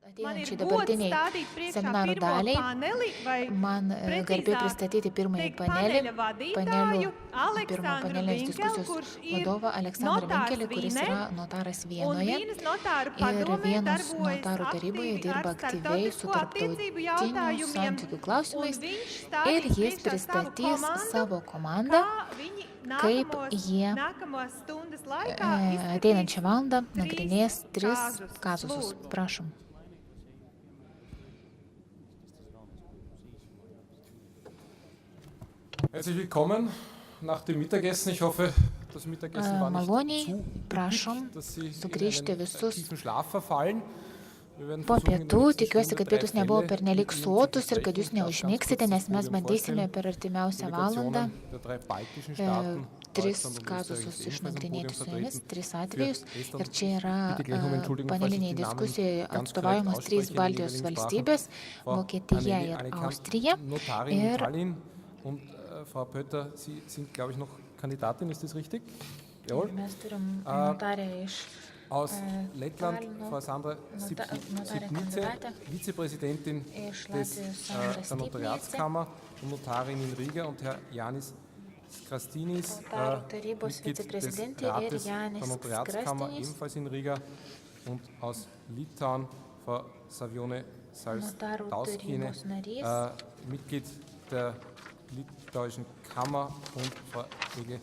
ateinančiai dabartiniai seminaro daliai. Man garbė pristatyti pirmąjį panelį, pirmo panelinės diskusijos vadovą Aleksandrą Vinkelį, kuris yra notaras Vienoje ir Vienos notarų taryboje dirba aktyviai su tarptautinių santykių klausimais ir jis pristatys savo komandą, kaip jie ateinančią valandą nagrinės 3 kazusus. Prašom. Herzlich willkommen nach dem Mittagessen. Ich hoffe, das Mittagessen war nicht zu prašom dass Sie sugrįžti in einen visus tiefen Schlaf verfallen. Wir werden po versuchen, in pietų. der nächsten Tikiuosi, Stunde kad 3 pietus nebuvo Fälle pernelik Ihnen zu sotus ir kad besprechen. jūs Ich darf ganz neužmigsite, kurz nes das mes Podium bandysime vorstellen. per artimiausią valandą Delegationen der 3 baltischen Staaten, 3 Deutschland und kazusus Österreich, ebenfalls am išnagrinėti Podium su jumis, vertreten. 3 atvejus. Für Estland Ir čia yra bitte gleich um Entschuldigung, falls ich paneliniai die Namen diskusijoje ganz korrekt atstovaujamos 3 ausspreche in den Baltijos jeweiligen valstybės, Sprachen. Frau Vokietija ir Anneli Austrija. Notarin in Ir Tallinn und Frau Pötter, Sie sind, glaube ich, noch Kandidatin, ist das richtig? Jawohl. mes turim notarę iš Aus Lettland, Tallino, Frau Sandra notarė Sipnice, kandidatė Vizepräsidentin iš des, Latvijos Sandra der Stipnice, Notariatskammer und Notarin in Riga und Herr Janis Krastinis, Notarų tarybos Mitglied des viceprezidentė ir Rates der Janis Notariatskammer, Krastinis, ebenfalls in Riga, und aus Litauen Frau Savione Notarų Salstauskiene, tarybos narys, Mitglied der litauischen Kammer, und Frau Ege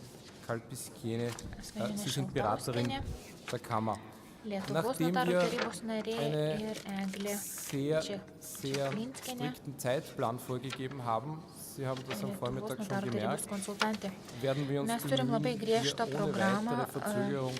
Kalpiskiene, Asmeninė Sie sind Beraterin Šaltauskienė, der Kammer. Lietuvos Nachdem notarų wir tarybos narė eine ir Eglė sehr Čeklinskienė, strikten Zeitplan vorgegeben haben, Sie haben das am Lietuvos Vormittag schon notarų tarybos gemerkt, konsultantė. werden wir uns Mes turim labai bemühen, griežtą hier ohne programą weitere Verzögerung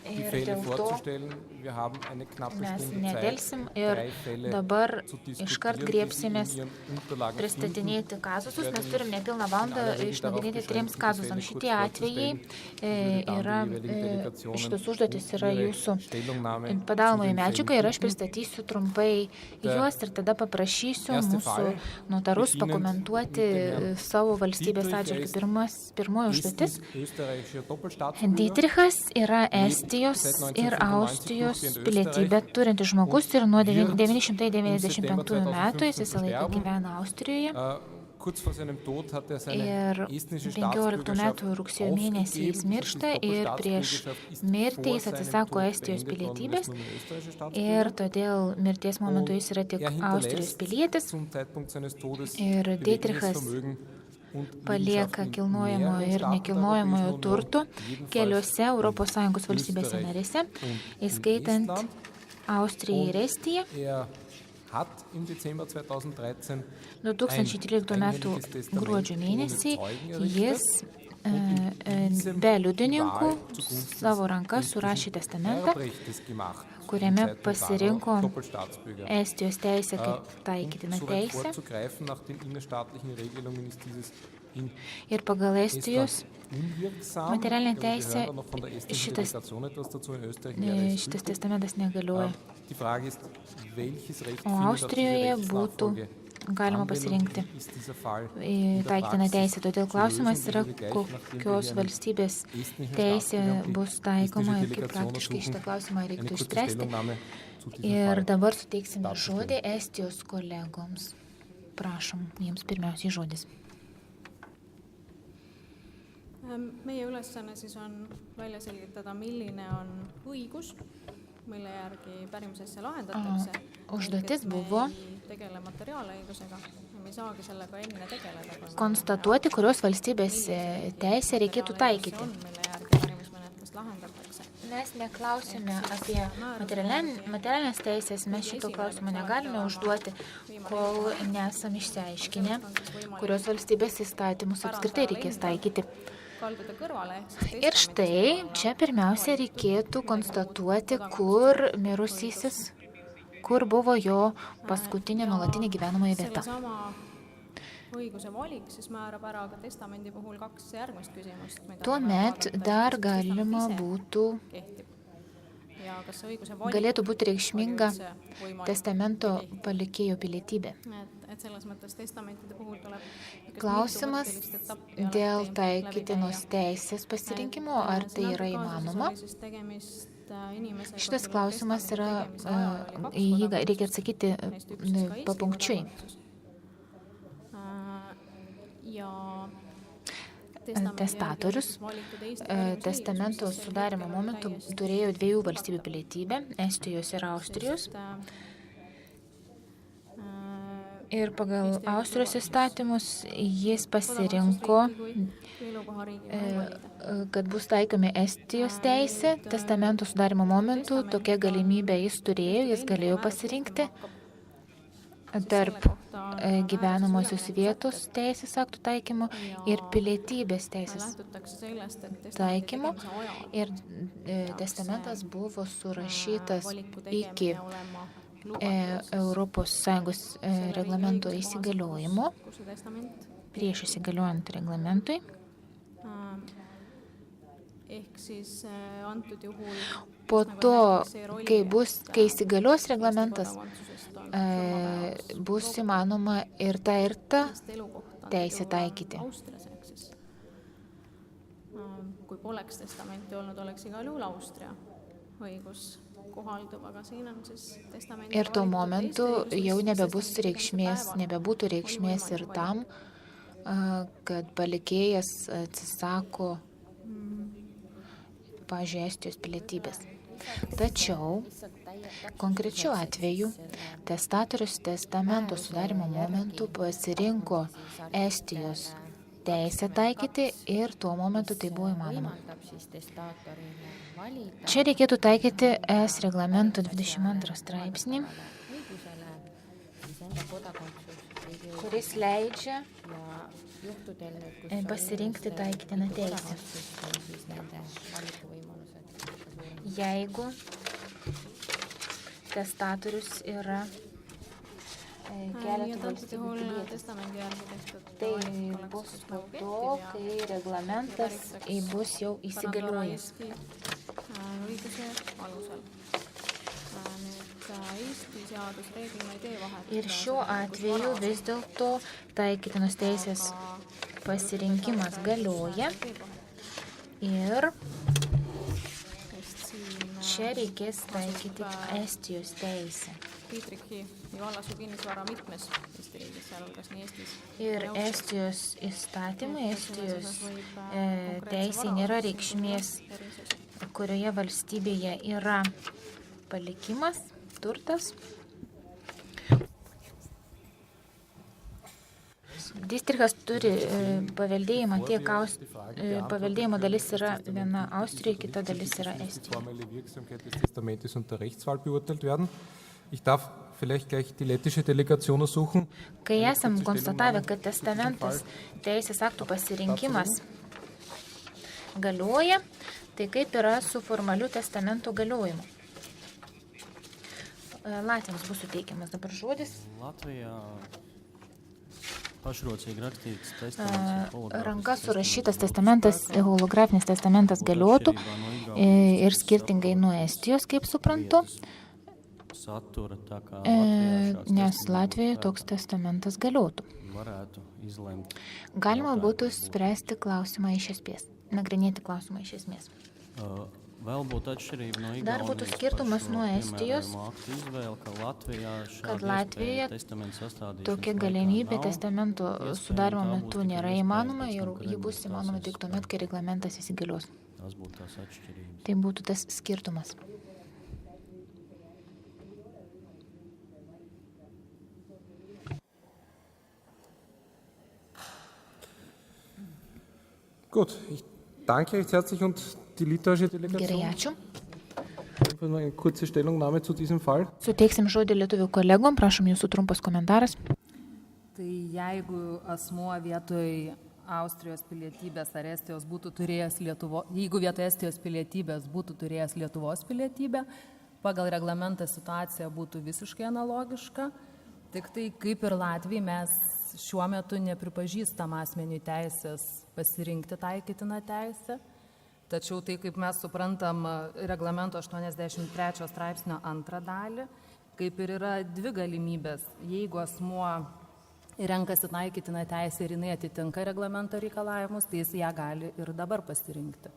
die ir Fälle dėl to vorzustellen. Wir haben eine knappe mes Stunde Zeit, nedelsim ir 3 Fälle dabar zu iškart diskutieren, die Sie griebsimės in Ihren Unterlagen finden. pristatinėti kazusus. Mes turim nepilną In valandą aller Regel darauf išnagrinėti 3 beschränkt, die kazusams. Fälle Šitie kurz atvejai vorzustellen. Ich würde dann yra, die jeweiligen Delegationen šitos užduotis yra um ihre jūsų Stellungnahme padalomoji zu den medžiaga Fällen ir aš bitten. pristatysiu trumpai juos ir tada paprašysiu Erste mūsų Fall, notarus beginnend pakomentuoti mit dem Herrn savo valstybės Dietrich, atžvilgiu. Pirmoji užduotis. Österreichischer Doppelstaatsbürger. Dietrichas yra Estijos ir Austrijos pilietybę turintis žmogus ir nuo 995 metų jis visą laiką gyvena Austrijoje. Kurz vor seinem Tod hat er seine Ir estnische 15 Staatsbürgerschaft metų rugsėjo mėnesį jis aufgegeben. miršta Diese ir prieš Doppelstaatsbürgerschaft ist mirtį vor jis seinem atsisako Tod Estijos beendet worden, pilietybės wird nun österreichischer ir Staatsbürger. todėl mirties momentu jis yra tik Er Austrijos hinterlässt pilietis zum Zeitpunkt seines Todes ir bewegliches Dietrichas Vermögen und palieka Liegenschaften in kilnojamojo mehreren ir Staaten der nekilnojamojo Europäischen turtų Union, jedenfalls keliose ES valstybėse Österreich narėse, und in įskaitant Estland. Austriją ir Estiją. Er hat im Dezember 2013 2013 m. einhelliges Testament gruodžio ohne mėnesį Zeugen errichtet jis und in diesem be liudininkų Wahl zugunsten savo ranka des surašė österreichischen testamentą, Erbrechtes gemacht. kuriame Zum Zeitpunkt war er pasirinko Doppelstaatsbürger. Estijos teisę kaip taikytiną So weit teisę vorzugreifen, nach den innerstaatlichen Regelungen ist dieses in ir pagal Estijos unwirksam. materialinę Wir teisę hören noch von der estnischen šitas, Delegation etwas dazu. In Österreich wäre es šitas gültig. testamentas negalioja. Die Frage ist, welches Recht O findet auf Austrijoje diese būtų Rechtsnachfolge galima Anwendung? pasirinkti Ist dieser Fall in der taikytiną Praxis teisę. Todėl zu klausimas lösen? yra, Ich würde gleich, nachdem wir kokios hier einen valstybės estnischen teisė Staatsbürger, bus die taikoma ir estische kaip Delegation praktiškai šitą untersuchen, klausimą eine reiktų kurze išspręsti. Stellungnahme zu diesem Ir Fall. dabar suteiksime Darzustellen. žodį Estijos kolegoms. Prašom, jiems pirmiausiai žodis. Meie ülesanne siis on välja selgitada, milline on õigus, mille järgi pärimisasja lahendatakse. Užduotis buvo Tegele materiaalõigusega ja me ei saagi sellega enne tegeleda. konstatuoti, kurios valstybės teisę reikėtų taikyti. Mille järgi pärimismenetlust lahendatakse. Mes neklausime apie materialinės teisės, mes šito klausimo negalime užduoti, kol nesam išsiaiškinę, kurios valstybės įstatymus apskritai reikės taikyti. Ir štai čia pirmiausia reikėtų konstatuoti, kur mirusysis, kur buvo jo paskutinė nuolatinė gyvenamoji vieta. Õiguse valik siis määrab ära ka testamendi puhul 2 järgmist küsimust. Tuomet dar galima būtų galėtų būti reikšminga testamento palikėjo pilietybė. Klausimas dėl taikytinos teisės pasirinkimo, ar tai yra įmanoma. Šitas klausimas yra, į jį reikia atsakyti papunkčiui. Testatorius testamento sudarimo momentu turėjo 2 valstybių pilietybę, Estijos ir Austrijos. Ir pagal Austrijos įstatymus jis pasirinko, kad bus taikomi Estijos teisė. Testamento sudarimo momentu tokia galimybė jis turėjo, jis galėjo pasirinkti tarp gyvenamosios vietos teisės aktų taikymo ir pilietybės teisės taikymo. Ir testamentas buvo surašytas iki Europos Sąjungos reglamento įsigaliojimo, prieš įsigaliojant reglamentui. Po to, kai įsigalios reglamentas, bus įmanoma ir ta teisė taikyti. Kui poleks testamenti olnud, oleks igal juhul Austria õigus kohaldub, aga siin on siis testamenti. Ir tuo momentu jau nebebūtų reikšmės ir tam, kad palikėjas atsisako pavyzdžiui Estijos pilietybės. Tačiau konkrečiu atveju testatorius testamento sudarimo momentu pasirinko Estijos teisę taikyti ir tuo momentu tai buvo įmanoma. Čia reikėtų taikyti ES reglamento 22 straipsnį, kuris leidžia pasirinkti taikytiną teisę. Jeigu testatorius yra keletų valstybių pilietis, tai bus po to, kai reglamentas bus jau įsigaliojęs. Ir šiuo atveju vis dėlto taikytinos teisės pasirinkimas galioja ir čia reikės taikyti Estijos teisę. Ir Estijos įstatymai, Estijos teisė nėra reikšmės, kurioje valstybėje yra palikimas, turtas. Districhtas turi paveldėjimą, paveldėjimo dalis yra viena Austrija, kita dalis yra Estija. Ich darf vielleicht gleich die lettische Delegation ersuchen. Kai esam konstatavę, kad testamentas teisės aktų pasirinkimas galioja, tai kaip yra su formaliu testamento galiojimu? Latviams bus suteikiamas dabar žodis. Ranka surašytas testamentas, holografinis testamentas galiotų ir skirtingai nuo Estijos, kaip suprantu, nes Latvijoje toks testamentas galiotų. Galima būtų spręsti klausimą iš esmės, nagrinėti klausimą iš esmės. Dar būtų skirtumas nuo Estijos, kad Latvijoje tokia galimybė testamento sudarimo metu nėra įmanoma ir ji bus įmanoma tik tuomet, kai reglamentas įsigalios. Tai būtų tas skirtumas. Gut, ich danke recht herzlich und die litauische Delegation. Gerai, ačiū. Eine kurze Stellungnahme zu diesem Fall. Suteiksim žodį lietuvių kolegom, prašom jūsų trumpas komentaras. Tai jeigu asmuo vietoj Austrijos pilietybės ar Estijos būtų turėjęs jeigu vietoj Estijos pilietybės būtų turėjęs Lietuvos pilietybę, pagal reglamentą situacija būtų visiškai analogiška. Tik tai kaip ir Latvijai mes šiuo metu nepripažįstam asmeniui teisės pasirinkti taikytiną teisę. Tačiau tai, kaip mes suprantam, reglamento 83 straipsnio antrą dalį, kaip ir yra dvi galimybės. Jeigu asmuo renkasi taikytiną teisę ir jinai atitinka reglamento reikalavimus, tai jis ją gali ir dabar pasirinkti.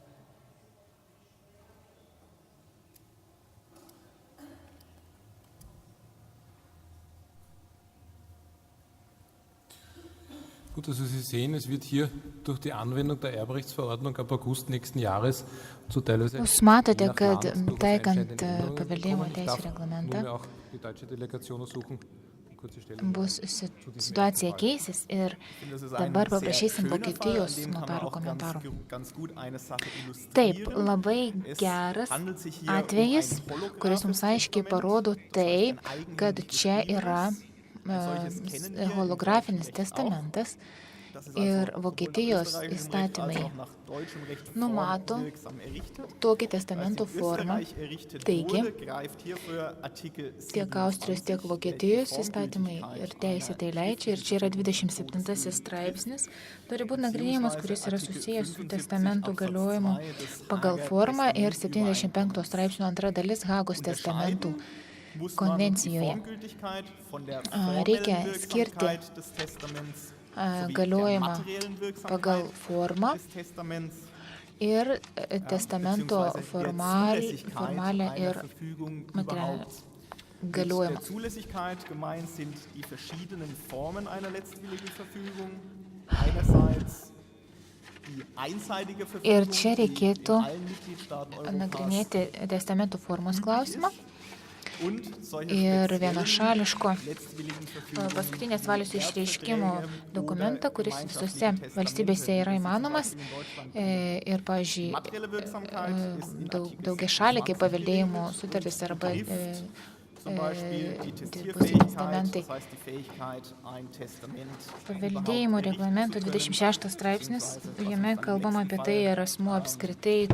Gut, also Sie sehen, es wird hier durch die Anwendung der Erbrechtsverordnung ab August nächsten Jahres zu teilweise Jūs matote, kad taikant paveldėjimo teisų reglamentą bus situacija keisis ir dabar paprašysim Vokietijos notarų komentarų. Taip, labai geras atvejis, kuris mums aiškiai parodo tai, kad čia yra holografinis testamentas ir Vokietijos įstatymai numato tokį testamento formą. Taigi, tiek Austrijos, tiek Vokietijos įstatymai ir teisė tai leidžia. Ir čia yra 27 straipsnis. Turi būti nagrinėjimas, kuris yra susijęs su testamento galiojimu pagal formą ir 75 straipsnio antra dalis Hagos testamentų konvencijoje. Reikia skirti galiojimą pagal formą ir testamento formalę ir materialę galiojimą. Ir čia reikėtų nagrinėti testamento formos klausimą ir vienašališko paskutinės valios išreiškimo dokumentą, kuris visose valstybėse yra įmanomas. Ir, pavyzdžiui, daugiašaliai kaip paveldėjimo sutartys arba dvipusiniai testamentai. Paveldėjimo reglamento 26 straipsnis, jame kalbama apie tai, ar asmuo apskritai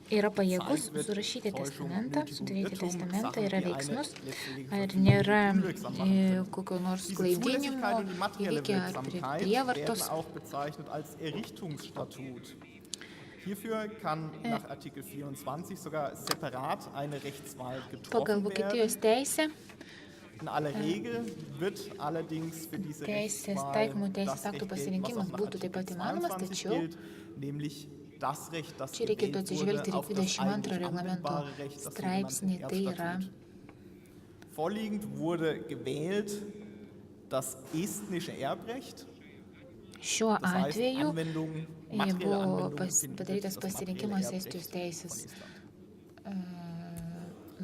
yra pajėgus surašyti testamentą, sudaryti testamentą, yra veiksnus, ar nėra kokio nors klaidinimo įvykę ar prievartos. Pagal Vokietijos teisę taikymų teisės aktų pasirinkimas būtų taip pat įmanomas, tačiau čia reikėtų atsižvelgti ir 22 reglamento straipsnį, tai yra šiuo atveju buvo padarytas pasirinkimas Estijos teisės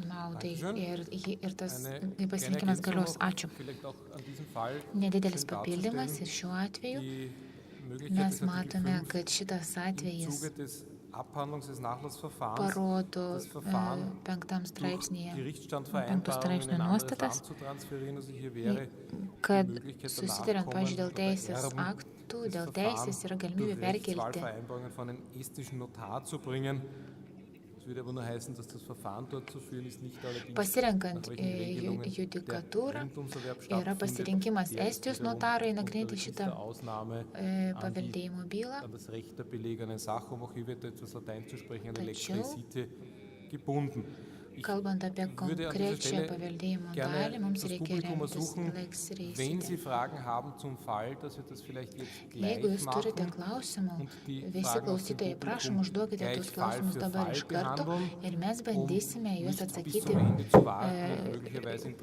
naudai ir tas pasirinkimas galios. Ačiū. Nedidelis papildymas ir šiuo atveju mes matome, kad šitas atvejis parodo 5 straipsnėje, 5 straipsnio nuostatas, kad susitariant, pavyzdžiui, dėl teisės aktų, dėl teisės yra galimybė perkelti. Pasirenkant judikatūrą yra pasirinkimas Estijos notarai nagrinėti šitą paveldėjimo bylą. Tačiau, kalbant apie konkrečią paveldėjimo dalį, mums reikia remtis lex reisite. Jeigu jūs turite klausimų, visi klausytojai, prašom, užduokite tuos klausimus dabar iš karto ir mes bandysime juos atsakyti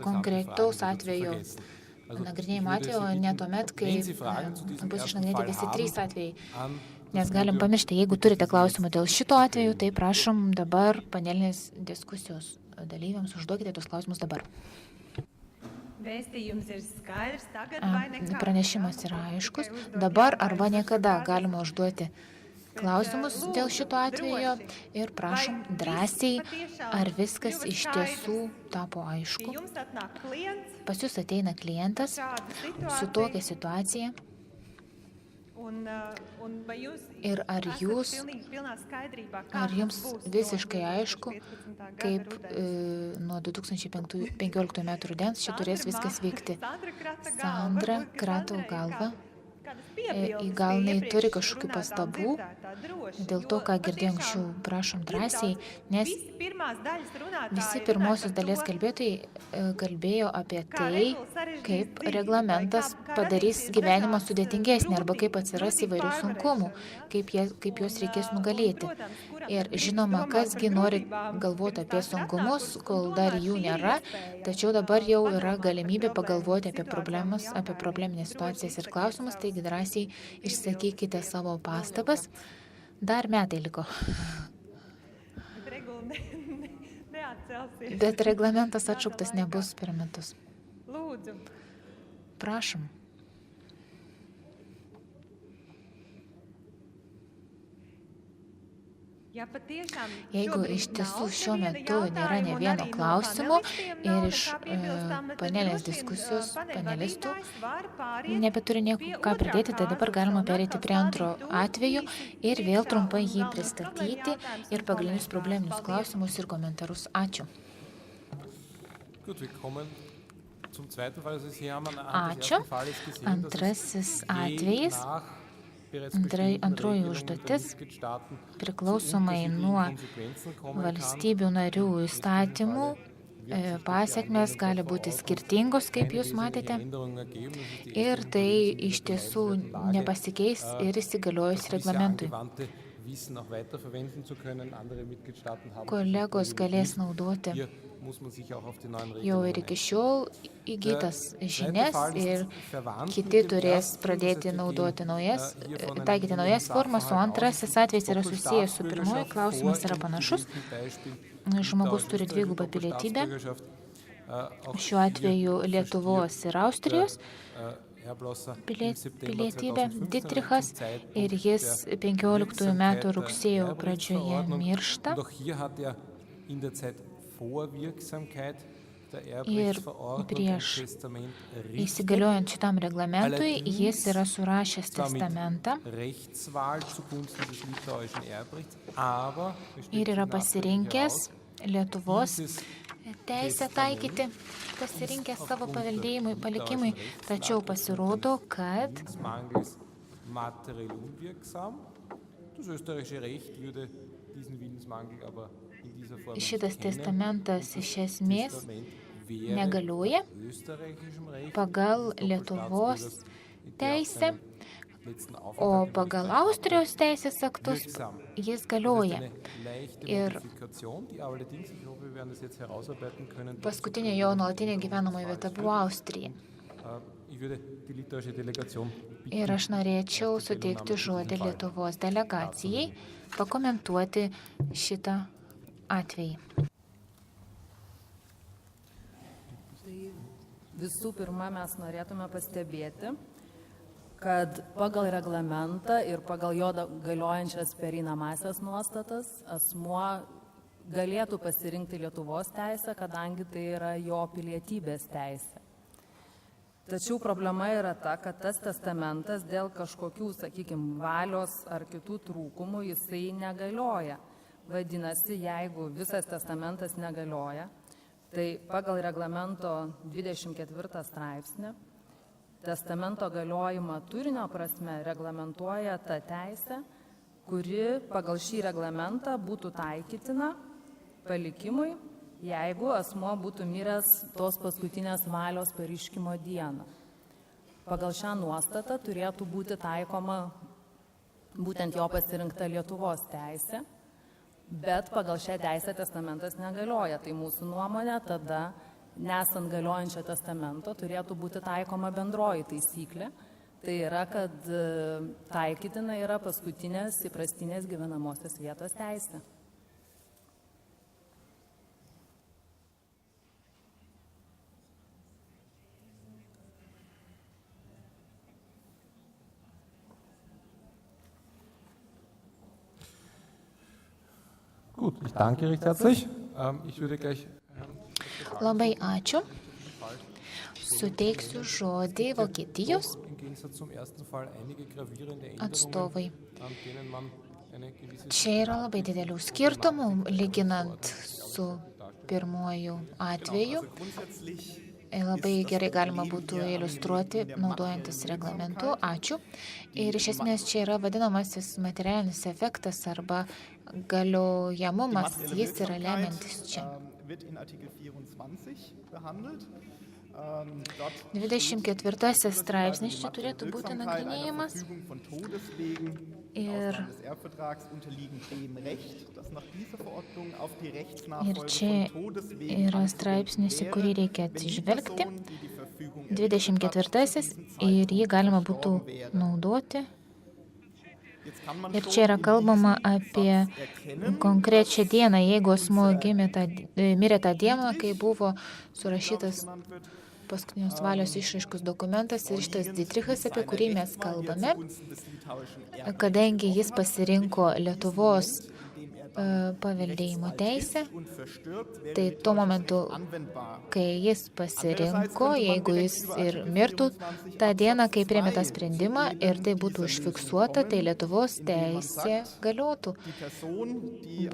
konkretaus atveju nagrinėjimo atveju, o ne tuomet, kai bus išnagrinėti visi 3 atvejai. Nes galim pamiršti, jeigu turite klausimų dėl šito atveju, tai prašom dabar panelinės diskusijos dalyviams užduokite tuos klausimus dabar. Pranešimas yra aiškus. Dabar arba niekada galima užduoti klausimus dėl šito atveju ir prašom drąsiai, ar viskas iš tiesų tapo aišku. Pas jūs ateina klientas su tokia situacija. Ir ar jums visiškai aišku, kaip nuo 2015 metų rudens čia turės viskas vykti? Sandra krato galvą. Gal jinai turi kažkokių pastabų dėl to, ką girdėjom anksčiau, prašom drąsiai, nes visi pirmosios dalies kalbėtojai kalbėjo apie tai, kaip reglamentas padarys gyvenimą sudėtingesnį arba kaip atsiras įvairių sunkumų, kaip juos reikės nugalėti. Ir žinoma, kasgi nori galvoti apie sunkumus, kol dar jų nėra, tačiau dabar jau yra galimybė pagalvoti apie problemas, apie probleminės situacijas ir klausimus, taigi drąsiai išsakykite savo pastabas. Dar metai liko. Bet reglamentas atšauktas nebus per metus. Prašom. Jeigu iš tiesų šiuo metu nėra ne vieno klausimo ir iš panelės diskusijos panelistų nebeturi nieko ką pridėti, tai dabar galima perėti prie antro atveju ir vėl trumpai jį pristatyti ir pagrindinius probleminius klausimus ir komentarus. Ačiū. Ačiū. Antrasis atvejis. Antroji užduotis, priklausomai nuo valstybių narių įstatymų, pasiekmes gali būti skirtingos, kaip jūs matėte, ir tai iš tiesų nepasikeis ir įsigaliojus reglamentui. Kolegos galės naudoti jau ir iki šiol įgytas žinias ir kiti turės pradėti naudoti taikyti naujas formas, o antrasis atvejs yra susijęs su pirmoju, klausimas yra panašus. Žmogus turi dvigubą pilietybę, šiuo atveju Lietuvos ir Austrijos pilietybė, Dietrichas, ir jis 15 metų rugsėjo pradžioje miršta. Ir prieš įsigaliojant šitam reglamentui, jis yra surašęs testamentą ir yra pasirinkęs Lietuvos teisę taikyti, pasirinkęs savo paveldėjimui, palikimui, tačiau pasirodo, kad šitas testamentas iš esmės negalioja pagal Lietuvos teisę, o pagal Austrijos teisės aktus jis galioja. Ir paskutinė jo nuolatinė gyvenamoji vieta buvo Austrija. Ir aš norėčiau suteikti žodį Lietuvos delegacijai, pakomentuoti šitą atvejį. Tai visų pirma, mes norėtume pastebėti, kad pagal reglamentą ir pagal jo galiojančias pereinamąsias nuostatas asmuo galėtų pasirinkti Lietuvos teisę, kadangi tai yra jo pilietybės teisė. Tačiau problema yra ta, kad tas testamentas dėl kažkokių, sakykime, valios ar kitų trūkumų jisai negalioja. Vadinasi, jeigu visas testamentas negalioja, tai pagal reglamento 24 straipsnį testamento galiojimą turinio prasme reglamentuoja ta teisė, kuri pagal šį reglamentą būtų taikytina palikimui, jeigu asmuo būtų miręs tos paskutinės valios pareiškimo dieną. Pagal šią nuostatą turėtų būti taikoma būtent jo pasirinkta Lietuvos teisė, bet pagal šią teisę testamentas negalioja. Tai mūsų nuomonė tada, nesant galiojančio testamento, turėtų būti taikoma bendroji taisyklė. Tai yra, kad taikytina yra paskutinės įprastinės gyvenamosios vietos teisė. Gut, ich danke recht herzlich. Ich würde gleich Labai ačiū. Suteiksiu žodį Vokietijos atstovai. Čia yra labai didelių skirtumų, lyginant su pirmuoju atveju. labai gerai galima būtų iliustruoti naudojantis reglamentu. Ačiū. Ir iš esmės čia yra vadinamasis materialinis efektas arba galiojamumas, jis yra lemiantis čia. 24 straipsnis čia turėtų būti nagrinėjimas. Ir čia yra straipsnis, į kurį reikia atsižvelgti. 24 ir jį galima būtų naudoti. Ir čia yra kalbama apie konkrečią dieną, jeigu asmuo mirė tą dieną, kai buvo surašytas paskutinios valios išraiškos dokumentas ir šitas Dietrichas, apie kurį mes kalbame, kadangi jis pasirinko Lietuvos paveldėjimo teisę, tai tuo momentu, kai jis pasirinko, jeigu jis ir mirtų tą dieną, kai priėmė tą sprendimą ir tai būtų užfiksuota, tai Lietuvos teisė galiotų.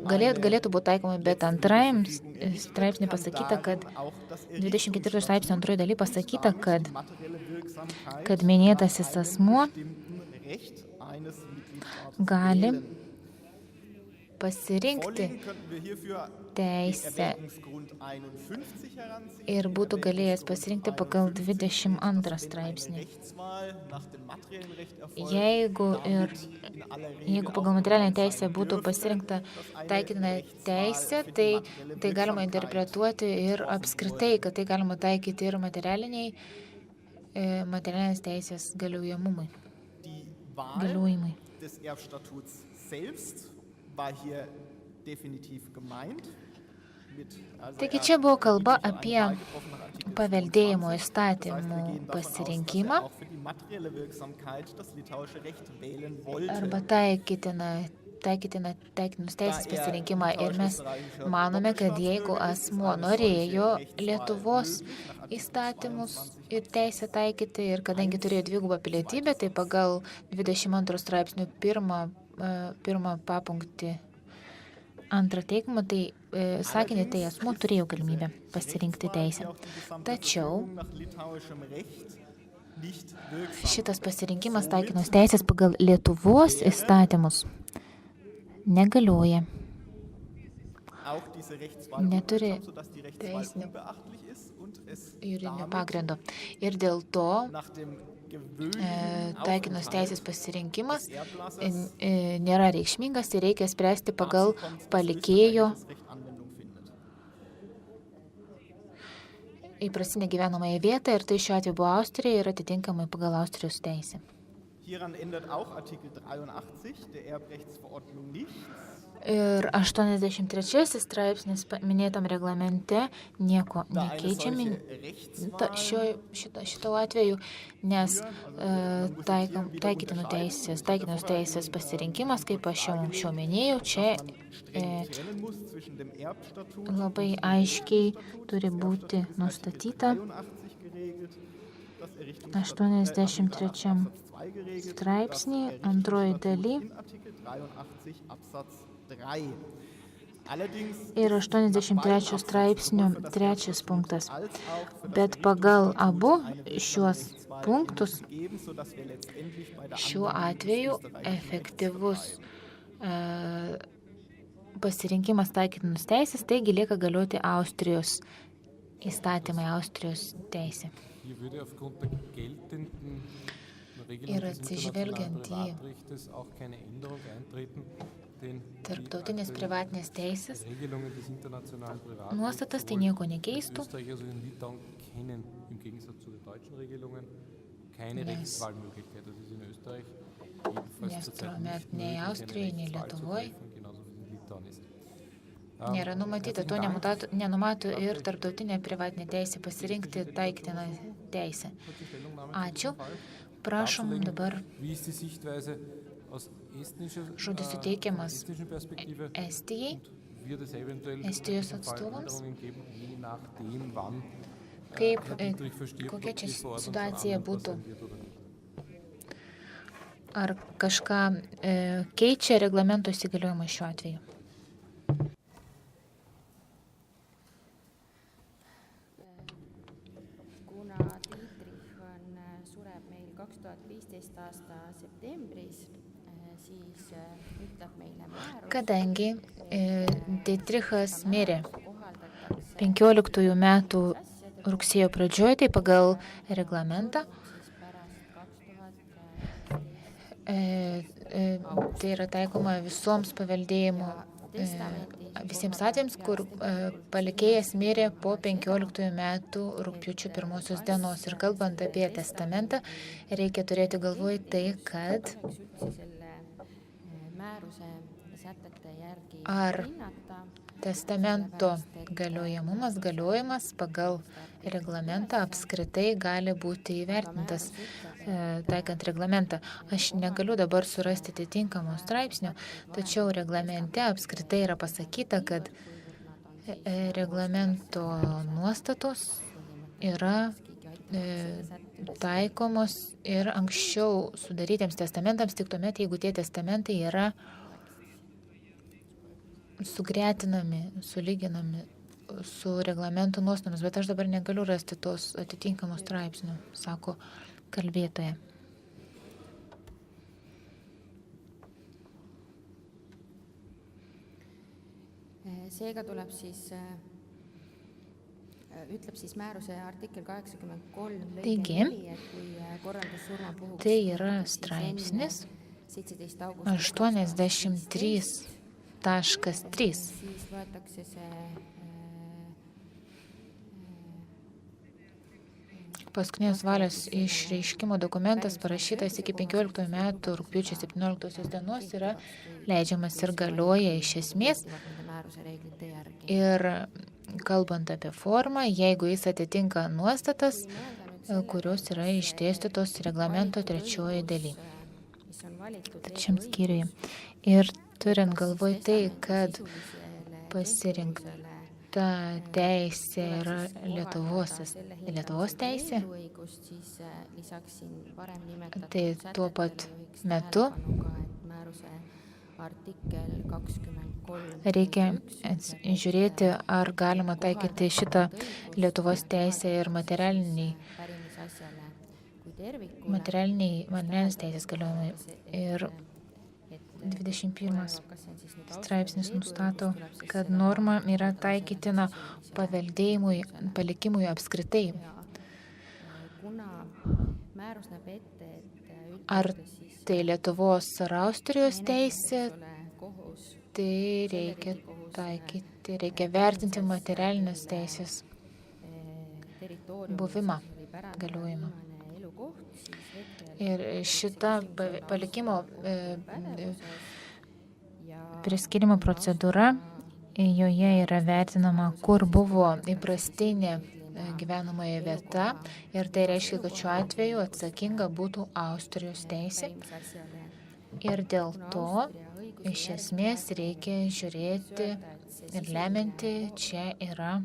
Galėtų būti taikoma, bet antrajam straipsnį pasakyta, kad 24 straipsnio antroji daly pasakyta, kad minėtasis asmuo gali pasirinkti teisę ir būtų galėjęs pasirinkti pagal 22 straipsnį. Jeigu pagal materialinę teisę būtų pasirinkta taikytina teisė, tai galima interpretuoti ir apskritai, kad tai galima taikyti ir materialinės teisės galiojimui. Taigi čia buvo kalba apie paveldėjimo įstatymų pasirinkimą arba taikytinus teisės pasirinkimą. Ir mes manome, kad jeigu asmuo norėjo Lietuvos įstatymus ir teisę taikyti ir kadangi turėjo dvigubą pilietybę, tai pagal 22 straipsnių pirmą papunktį antrą teikimą, tai sakinį, tai asmuo turėjo galimybę pasirinkti teisę. Tačiau šitas pasirinkimas taikinos teisės pagal Lietuvos įstatymus negalioja. Neturi teisinio juridinio pagrindo. Ir dėl to taikinos teisės pasirinkimas nėra reikšmingas ir reikia spręsti pagal palikėjo įprastinę gyvenamąją vietą ir tai šiuo atveju buvo Austrija ir atitinkamai pagal Austrijos teisę. Ir 83 straipsnis minėtam reglamente nieko nekeičia šito atveju, nes taikytinos teisės pasirinkimas, kaip aš jau minėjau, čia labai aiškiai turi būti nustatyta 83 straipsnį, antroji daly. Ir 83 straipsnio 3 punktas. Bet pagal abu šiuos punktus šiuo atveju efektyvus pasirinkimas taikytinus teisės, taigi lieka galioti Austrijos įstatymai, Austrijos teisė. Ir atsižvelgiant į tarptautinės privatinės teisės nuostatas, tai nieko nekeistų, nes tuomet nei Austrijoje, nei Lietuvoje nėra numatyta, to nenumato ir tarptautinė privatinė teisė pasirinkti taikytiną teisę. Ačiū. Prašom dabar žodis suteikiamas Estijai, Estijos atstovams. Kokia čia situacija būtų? Ar kažką keičia reglamento įsigaliojimas šiuo atveju? Kadangi Dietrichas mirė 15 metų rugsėjo pradžioje, tai pagal reglamentą tai yra taikoma visoms paveldėjimo, visiems atvejams, kur palikėjas mirė po 15 metų rugpjūčio 1 dienos. Ir kalbant apie testamentą, reikia turėti galvoje tai, kad ar testamento galiojimas pagal reglamentą apskritai gali būti įvertintas taikant reglamentą. Aš negaliu dabar surasti atitinkamo straipsnio, tačiau reglamente apskritai yra pasakyta, kad reglamento nuostatos yra taikomos ir anksčiau sudarytiems testamentams, tik tuomet, jeigu tie testamentai yra sugretinami, sulyginami su reglamento nuostatomis, bet aš dabar negaliu rasti tos atitinkamos straipsnių, sako kalbėtoja. Seega tuleb ütleb määruse artikkel 83 Taigi, tai yra straipsnis 83.3. Paskutinės valios išreiškimo dokumentas parašytas iki 15 metų rugpjūčio 17 dienos yra leidžiamas ir galioja iš esmės. Ir kalbant apie formą, jeigu jis atitinka nuostatas, kurios yra išdėstytos reglamento 3 daly. Trečiam skyriuje. Ir turint galvoj tai, kad pasirinkta teisė yra Lietuvos teisė, tai tuo pat metu reikia žiūrėti, ar galima taikyti šitą Lietuvos teisę ir materialinės teisės galiojimai. Ir 21 straipsnis nustato, kad norma yra taikytina palikimui apskritai. Ar tai Lietuvos ar Austrijos teisė, tai reikia taikyti, reikia vertinti materialinės teisės buvimą, galiojimą. Ir šita palikimo priskirimo procedūra, joje yra vertinama, kur buvo įprastinė gyvenamoje vieta, ir tai reiškia, kad šiuo atveju atsakinga būtų Austrijos teisė. Ir dėl to iš esmės reikia žiūrėti ir lemianti čia yra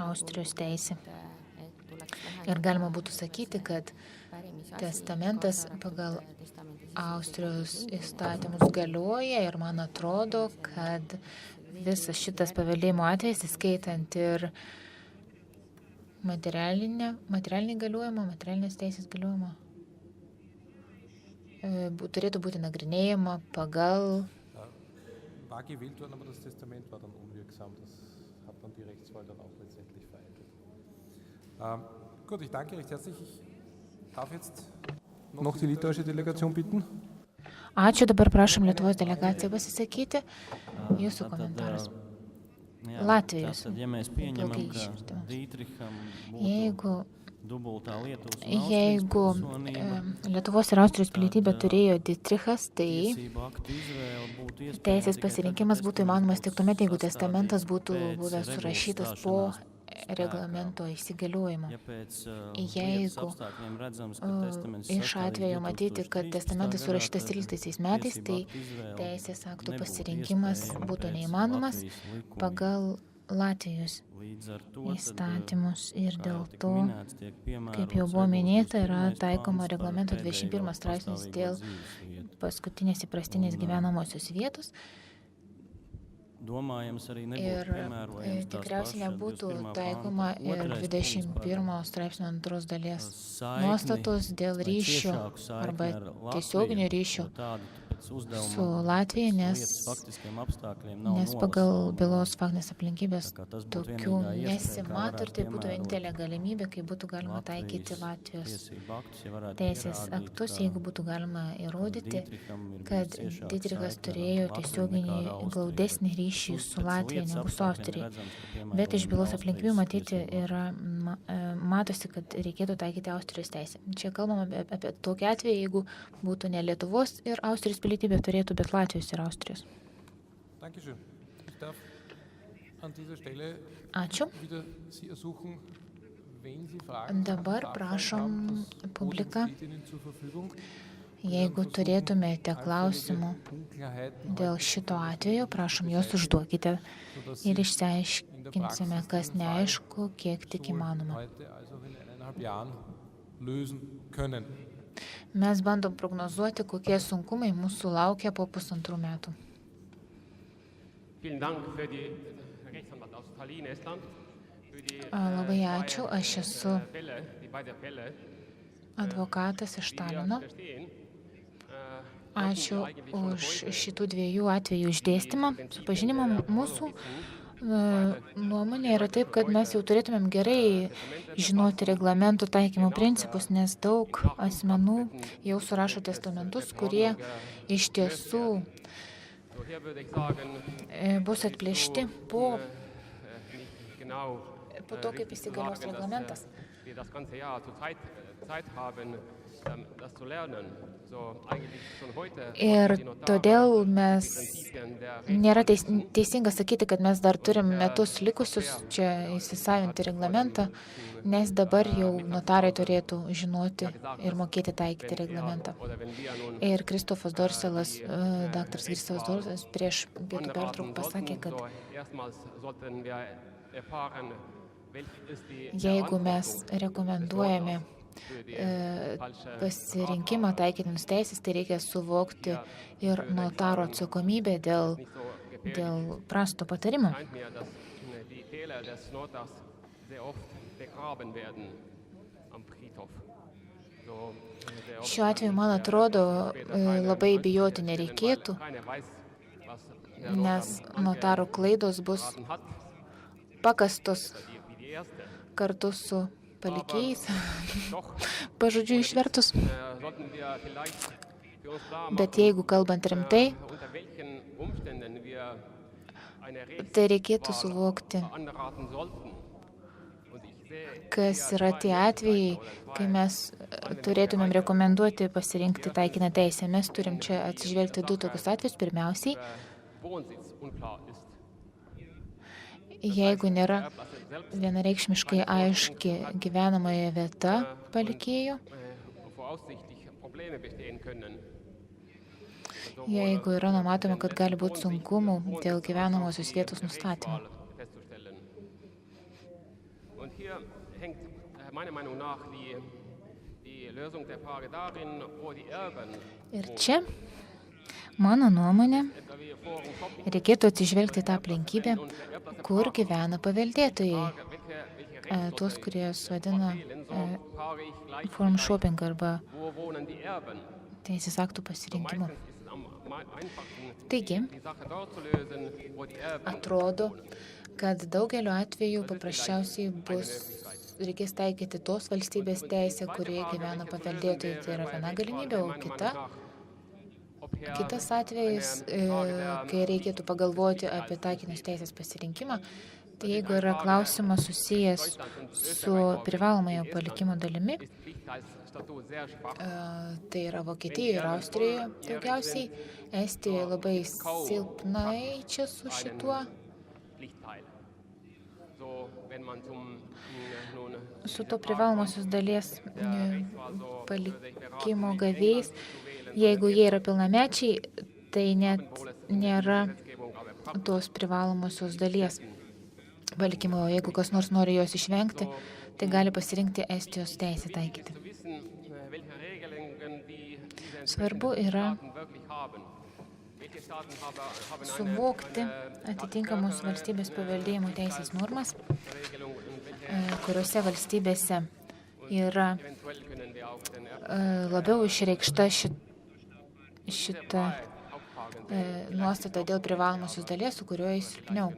Austrijos teisė. Ir galima būtų sakyti, kad testamentas pagal Austrijos įstatymus galioja, ir man atrodo, kad visas šitas paveldėjimo atvejis, įskaitant ir materialinį galiojimą, materialinės teisės galiojimą, turėtų būti nagrinėjama pagal. War gewählt worden, aber das Testament war dann unwirksam. Das hat dann die Rechtswahl dann auch letztendlich vereitelt. Gut, ich danke recht herzlich. Ich darf jetzt noch die litauische Delegation bitten. Ačiū, dabar prašom Lietuvos delegaciją pasisakyti. Jūsų komentaras. Latvijos. Jeigu Lietuvos ir Austrijos pilietybę turėjo Dietrichas, tai teisės pasirinkimas būtų įmanomas tik tuomet, jeigu testamentas būtų buvęs surašytas po reglamento įsigaliojimo. Jeigu iš atveju matyti, kad testamentas surašytas 13 metais, tai teisės aktų pasirinkimas būtų neįmanomas pagal Latvijos įstatymus, ir dėl to, kaip jau buvo minėta, yra taikoma reglamento 21 straipsnis dėl paskutinės įprastinės gyvenamosios vietos. Ir tikriausiai nebūtų taikoma ir 21 straipsnio 2 dalies nuostatos dėl ryšio arba tiesioginio ryšio su Latvija, nes pagal bylos faktinės aplinkybės tokių nesimato ir tai būtų vienintelė galimybė, kai būtų galima taikyti Latvijos teisės aktus, jeigu būtų galima įrodyti, kad Dietrichas turėjo tiesioginį glaudesnį ryšį su Latvija negu su Austrija. Bet iš bylos aplinkybių matyti yra, matosi, kad reikėtų taikyti Austrijos teisę. Čia kalbama apie tokį atvejį, jeigu būtų ne Lietuvos ir Austrijos pilietybė turėtų, bet Latvijos ir Austrijos. Ačiū. Dabar prašom publiką, jeigu turėtumėte klausimų dėl šito atvejo, prašom juos užduokite ir išsiaiškinsime, kas neaišku, kiek tik įmanoma. Mes bandom prognozuoti, kokie sunkumai mūsų laukia po 1,5 metų. Labai ačiū, aš esu advokatas iš Talino. Ačiū už šitų 2 atvejų išdėstymą, supažinimą. Mūsų nuomonė yra taip, kad mes jau turėtumėm gerai žinoti reglamentų taikymo principus, nes daug asmenų jau surašo testamentus, kurie iš tiesų bus atplėšti po to, kaip įsigalios reglamentas. Ir todėl nėra teisinga sakyti, kad mes dar turim metus likusius čia įsisavinti reglamentą, nes dabar jau notarai turėtų žinoti ir mokėti taikyti reglamentą. Ir Kristofas Dorselas, daktaras Kristofas Dorselas prieš pietų pertrauką pasakė, kad jeigu mes rekomenduojame pasirinkimą taikytinus teisės, tai reikia suvokti ir notaro atsakomybę dėl prasto patarimo. Šiuo atveju, man atrodo, labai bijoti nereikėtų, nes notarų klaidos bus pakastos kartu su palikėjais, pažodžiu išvertus. Bet jeigu kalbant rimtai, tai reikėtų suvokti, kas yra tie atvejai, kai mes turėtumėm rekomenduoti pasirinkti taikiną teisę. Mes turim čia atsižvelgti 2 tokius atvejus. Pirmiausiai, jeigu nėra vienareikšmiškai aiški gyvenamoje vieta palikėjo, jeigu yra numatoma, kad gali būti sunkumų dėl gyvenamosios vietos nustatymo. Ir čia, mano nuomonė, reikėtų atsižvelgti tą aplinkybę, kur gyvena paveldėtojai. Tuos, kurie vadina form shopping arba teisės aktų pasirinkimu. Taigi, atrodo, kad daugeliu atveju paprasčiausiai reikės taikyti tos valstybės teisę, kurioje gyvena paveldėtojai. Tai yra viena galimybė, o kitas atvejis, kai reikėtų pagalvoti apie taikinės teisės pasirinkimą, tai jeigu yra klausimas susijęs su privalomojo palikimo dalimi, tai yra Vokietijoje ir Austrijoje daugiausiai, Estijoje labai silpnai čia su šituo. Su to privalomosios dalies palikimo gavėjais, jeigu jie yra pilnamečiai, tai net nėra tos privalomosios dalies palikimo. Jeigu kas nors nori jos išvengti, tai gali pasirinkti Estijos teisę taikyti. Svarbu yra suvokti atitinkamus valstybės paveldėjimo teisės normas, kuriuose valstybėse yra labiau išreikšta šita nuostata dėl privalomosios dalies, su kuriuo silpniau.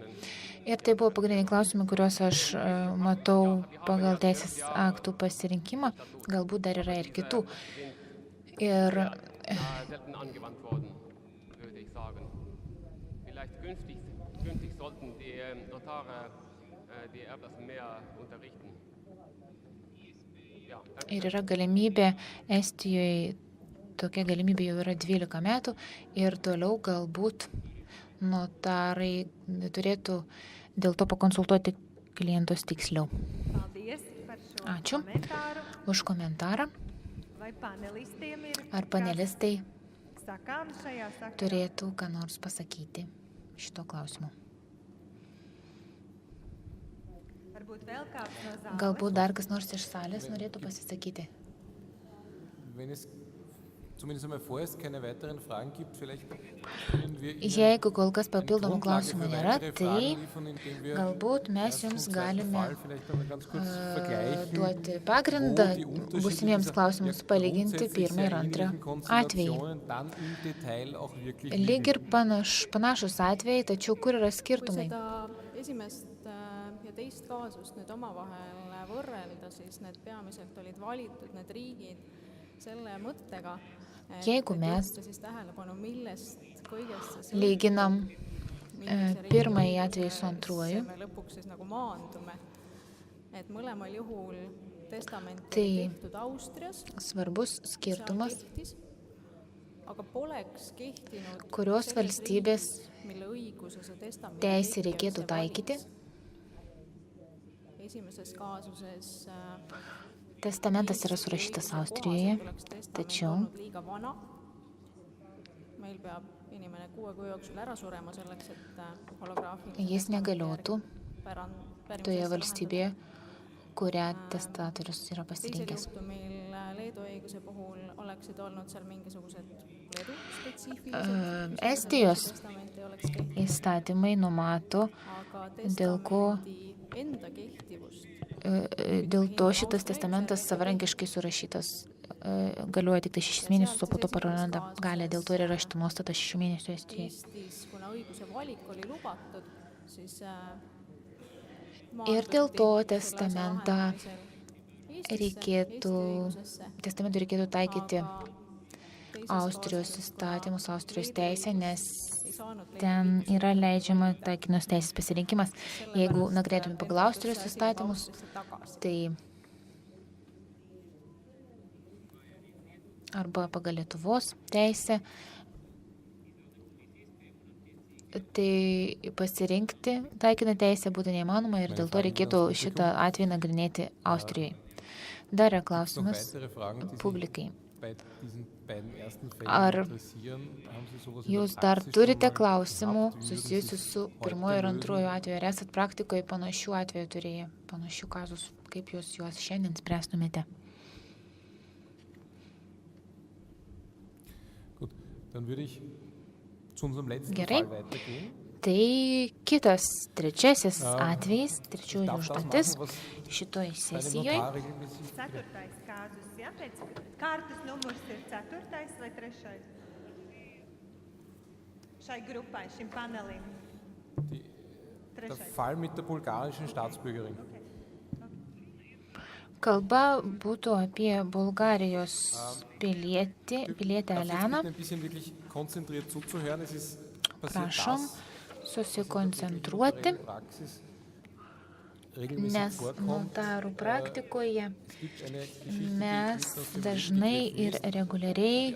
Ir tai buvo pagrindiniai klausimai, kuriuos aš matau pagal teisės aktų pasirinkimą. Galbūt dar yra ir kitų. Ir yra galimybė Estijoje, tokia galimybė jau yra 12 metų ir toliau galbūt notarai turėtų dėl to pakonsultuoti klientus tiksliau. Ačiū už komentarą. Ar panelistai turėtų ką nors pasakyti šito klausimu? Galbūt dar kas nors iš salės norėtų pasisakyti. Jeigu kol kas papildomų klausimų nėra, tai galbūt mes jums galime duoti pagrindą būsimiems klausimus palyginti pirmą ir antrą atvejį. Lyg ir panašus atvejai, tačiau kur yra skirtumai? Esimest ja teist kaasust nüüd omavahel võrrelda, siis need peamiselt olid valitud need riigid selle mõttega, Jeigu mes lyginam pirmąjį atvejį su antruoju, tai svarbus skirtumas, kurios valstybės teisę reikėtų taikyti. Testamentas yra surašytas Austrijoje, tačiau jis negaliotų toje valstybėje, kurią testatorius yra pasirinkęs. Estijos įstatymai numato, dėl to šitas testamentas savarankiškai surašytas, galioja tik 6 mėnesius, o po to praranda galią. Dėl to ir yra šita nuostata 6 mėnesių Estijoje. Ir dėl to testamentą reikėtų taikyti Austrijos įstatymus, Austrijos teisę, nes ten yra leidžiama taikinos teisės pasirinkimas. Jeigu nagrinėtume pagal Austrijos įstatymus, tai arba pagal Lietuvos teisę, tai pasirinkti taikiną teisę būtų neįmanoma ir dėl to reikėtų šitą atvejį nagrinėti Austrijoje. Dar yra klausimas publikai. Ar jūs dar turite klausimų susijusių su pirmojo ir antrojo atveju? Ar esat praktikoje panašių atvejų turėję, panašių kazus? Kaip jūs juos šiandien spręstumėte? Gerai. Tai kitas, trečiasis atvejis, trečioji užduotis šitoj sesijoje. Kārtas numurs ir 4. vai 3. Šai grupai, šim panelim. Der Fall mit der bulgarischen Staatsbürgerin. Kalba būtų apie Bulgarijos pilietę Eleną. Prašom susikoncentruoti, nes notarų praktikoje mes dažnai ir reguliariai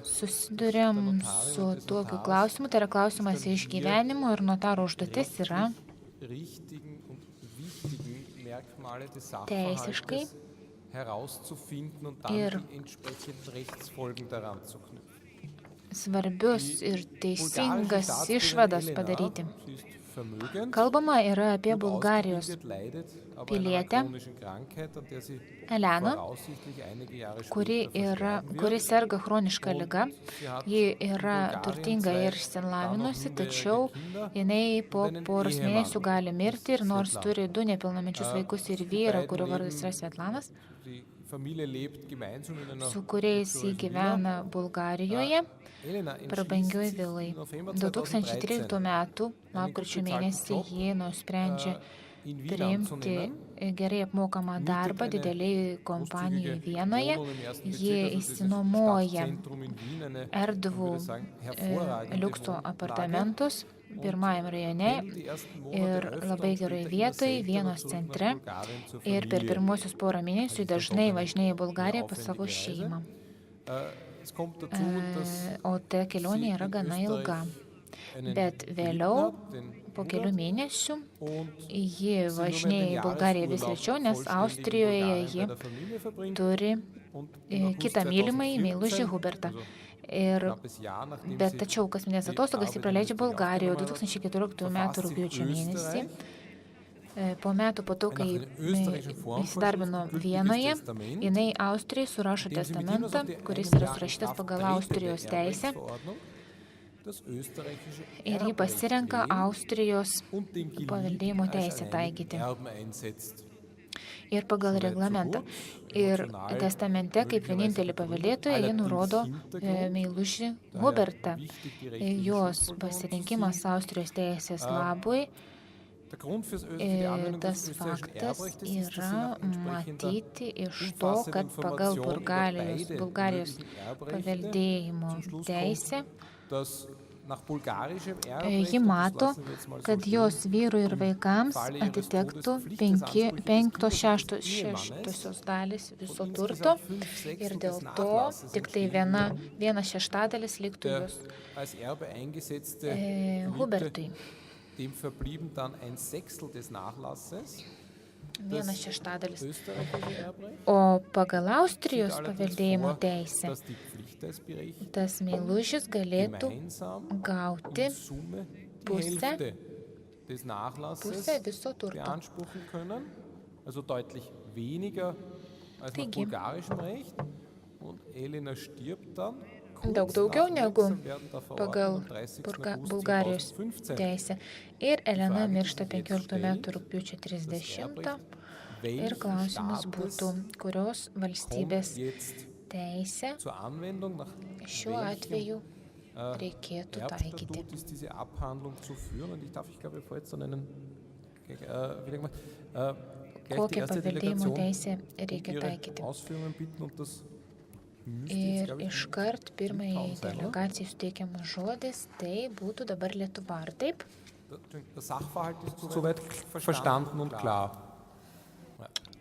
susiduriam su tokiu klausimu. Tai yra klausimas iš gyvenimo ir notarų užduotis yra teisiškai ir svarbius ir teisingas išvadas padaryti. Kalbama yra apie Bulgarijos pilietę Eleną, kuri serga chroniška liga. Ji yra turtinga ir išsilavinusi, tačiau jinai po poros mėnesių gali mirti ir nors turi 2 nepilnamečius vaikus ir vyrą, kurio vardas yra Svetlanas, su kuriais jį gyvena Bulgarijoje, prabangioj vilai. 2013 metų, lapkričio mėnesį, jį nusprendžia priimti gerai apmokamą darbą didelėje kompanijoje Vienoje. Jie įsinuomoja erdvų liukso apartamentus pirmajam rajone ir labai geroje vietoje, Vienos centre. Ir per pirmosius porą mėnesių dažnai važinėja į Bulgariją pas savo šeimą. O ta kelionė yra gana ilga. Bet vėliau, po kelių mėnesių, ji važinėja į Bulgariją vis rečiau, nes Austrijoje ji turi kitą mylimąjį, meilužį Hubertą. Bet tačiau kasminės atostogas jį praleidžia Bulgarijoje 2014 m. rugpjūčio mėnesį. Po metų po to, kai įsidarbino Vienoje, jinai Austrijai surašo testamentą, kuris yra surašytas pagal Austrijos teisę. Ir jį pasirenka Austrijos paveldėjimo teisę taikyti. Ir pagal reglamentą. Ir testamente kaip vienintelį paveldėtoją jie nurodo meilužį Hubertą. Jos pasirinkimas Austrijos teisės labui, tas faktas yra matyti iš to, kad pagal Bulgarijos paveldėjimo teisę ji mato, kad jos vyrui ir vaikams atitektų 5/6 dalys viso turto ir dėl to tik tai 1/6 liktų jos Hubertui. Dem verblieben dann 1/6 des Nachlasses. 1/6. O pagal Austrijos paveldėjimo teisę tas meilužis galėtų gauti pusę viso turto. Also deutlich weniger als nach bulgarischem Recht. Und Elena stirbt dann daug daugiau negu pagal Bulgarijos teisę. Ir Elena miršta 15 metų rugpjūčio 30. Ir klausimas būtų, kurios valstybės teisę šiuo atveju reikėtų taikyti. Kokią paveldėjimo teisę reikia taikyti? Ir iškart pirmai delegacijai suteikiamas žodis, tai būtų dabar Lietuva, ar taip?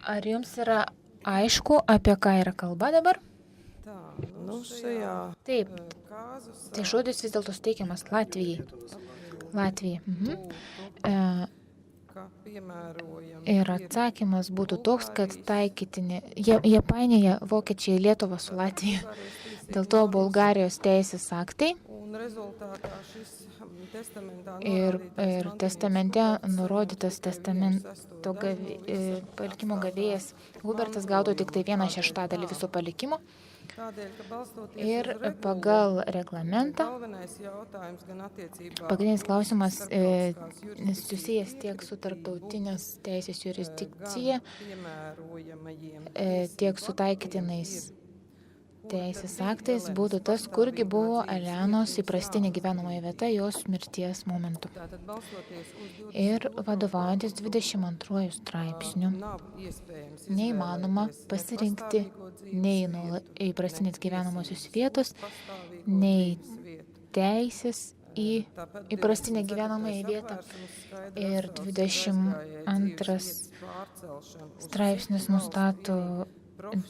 Ar jums yra aišku, apie ką yra kalba dabar? Taip, tai žodis vis dėlto suteikiamas Latvijai. Ir atsakymas būtų toks, kad taikytini, jie painioja vokiečiai Lietuvą su Latvija. Dėl to Bulgarijos teisės aktai ir testamente nurodytas testamento palikimo gavėjas Hubertas gautų tik tai 1/6 viso palikimo. Ir pagal reglamentą pagrindinis klausimas susijęs tiek su tarptautinės teisės jurisdikcija, tiek su taikytinais teisės aktais būtų tas, kurgi buvo Elenos įprastinė gyvenamoji vieta jos mirties momentu. Ir vadovaujantis 22 straipsniu neįmanoma pasirinkti nei įprastinės gyvenamosios vietos, nei teisės į įprastinę gyvenamąją vietą. Ir 22 straipsnis nustato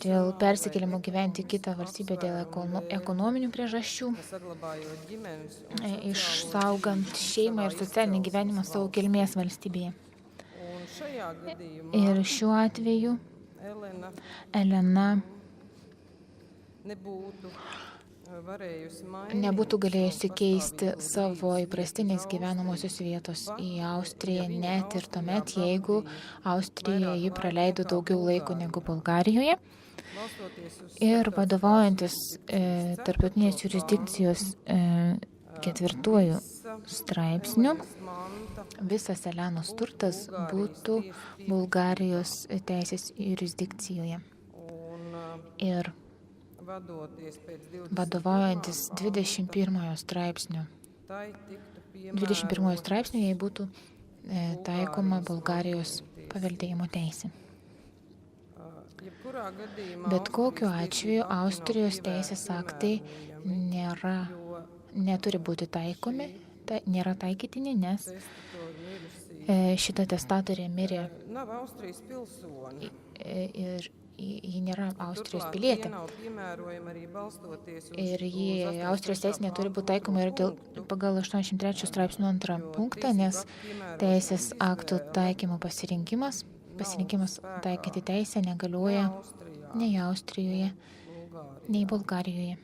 dėl persikėlimo gyventi kitą valstybę dėl ekonominių priežasčių, išsaugant šeimą ir socialinį gyvenimą savo kilmės valstybėje. Ir šiuo atveju nebūtų galėjusi keisti savo įprastinės gyvenamosios vietos į Austriją, net ir tuomet, jeigu Austrijoje ji praleido daugiau laiko negu Bulgarijoje. Ir vadovaujantis tarptautinės jurisdikcijos 4 straipsniu, visas Elenos turtas būtų Bulgarijos teisės jurisdikcijoje. Ir vadovaujantis 21 straipsniu, jei būtų taikoma Bulgarijos paveldėjimo teisė. Bet kokiu atveju Austrijos teisės aktai neturi būti taikomi, nėra taikytini, nes šita testatorė mirė ir ji nėra Austrijos pilietė. Ir Austrijos teisė neturi būti taikoma ir pagal 83 straipsnio 2 punktą, nes teisės aktų taikymo pasirinkimas taikyti teisę negalioja nei Austrijoje, nei Bulgarijoje.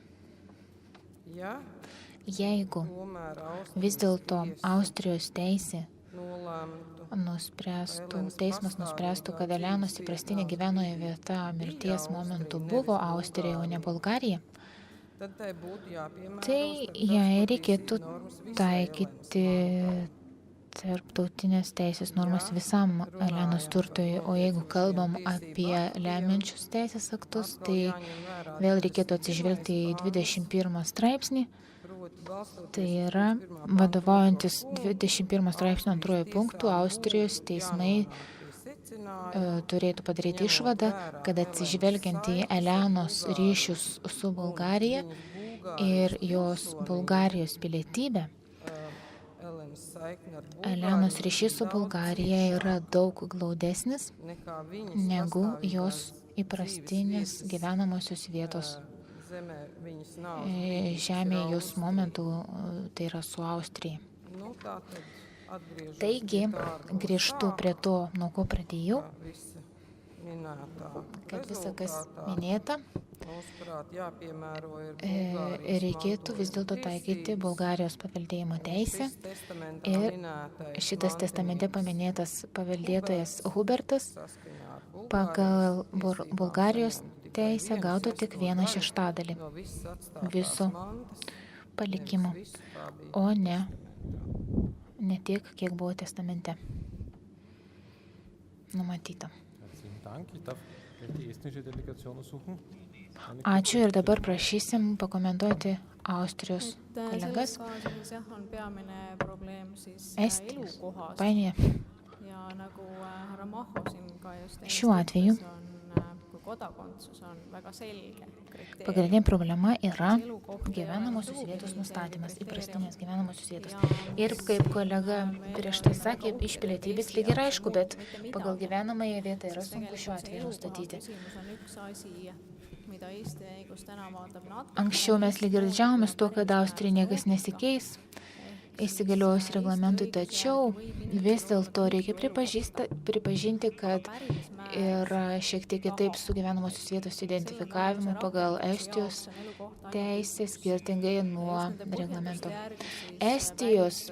Jeigu vis dėlto Austrijos teisė teismas nuspręstų, kad Elenos įprastinė gyvenoje vieta mirties momentu buvo Austrija, o ne Bulgarija, tai jai reikėtų taikyti tarptautinės teisės normas visam Elenos turtui, o jeigu kalbam apie lemiančius teisės aktus, tai vėl reikėtų atsižvelgti į 21 straipsnį, tai yra vadovaujantis 21 straipsnio 2 punktų, Austrijos teismai turėtų padaryti išvadą, kad atsižvelgiant į Elenos ryšius su Bulgarija ir jos Bulgarijos pilietybę, Elenos ryšys su Bulgarija yra daug glaudesnis negu jos įprastinės gyvenamosios vietos žemė jos momentų, tai yra su Austrija. Taigi, grįžtu prie to, nuo ko pradėjau, kad visa, kas minėta, reikėtų vis dėlto taikyti Bulgarijos paveldėjimo teisę. Ir šitas testamente paminėtas paveldėtojas Hubertas pagal Bulgarijos teisę gautų tik 1/6 viso palikimo, o ne tiek, kiek buvo testamente numatyta. Ačiū ir dabar prašysim pakomentuoti Austrijos kolegas. Estijos painėje. Šiuo atveju pagrindinė problema yra gyvenamosios vietos nustatymas, įprastinės gyvenamosios vietos. Ir kaip kolega prieš tai sakė, iš pilietybės lyg ir aišku, bet pagal gyvenamąją vietą yra sunku šiuo atveju nustatyti. Anksčiau mes lyg ir didžiavomės tuo, kad Austrija niekas nesikeis įsigaliojus reglamentui, tačiau vis dėlto reikia pripažinti, kad yra šiek tiek kitaip su gyvenamosios vietos identifikavimu pagal Estijos teisę skirtingai nuo reglamento. Estijos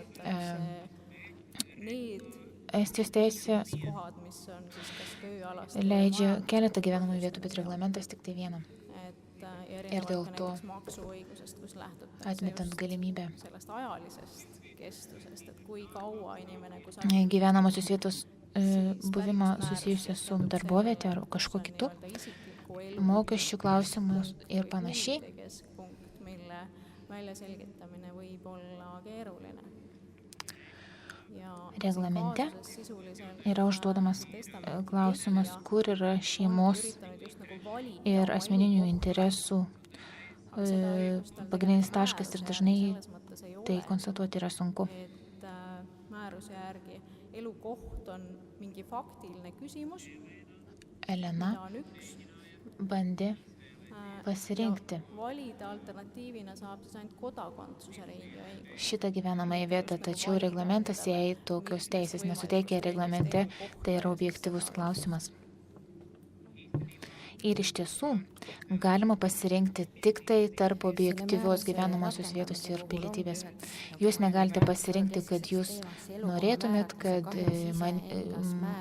teisė leidžia keletą gyvenamų vietų, bet reglamentas tik tai vieną. Ir dėl to atmetant galimybę gyvenamosios vietos buvimą susijusią su darbovietė ar kažkuo kitu, mokesčių klausimus ir panašiai. Reglamente yra užduodamas klausimas, kur yra šeimos ir asmeninių interesų pagrindinis taškas ir dažnai tai konstatuoti yra sunku. Elena bandė pasirinkti šitą gyvenamąją vietą, tačiau reglamentas jai tokios teisės nesuteikia reglamente, tai yra objektyvus klausimas. Ir iš tiesų galima pasirinkti tik tai tarp objektyvios gyvenamosios vietos ir pilietybės. Jūs negalite pasirinkti, kad jūs norėtumėt, kad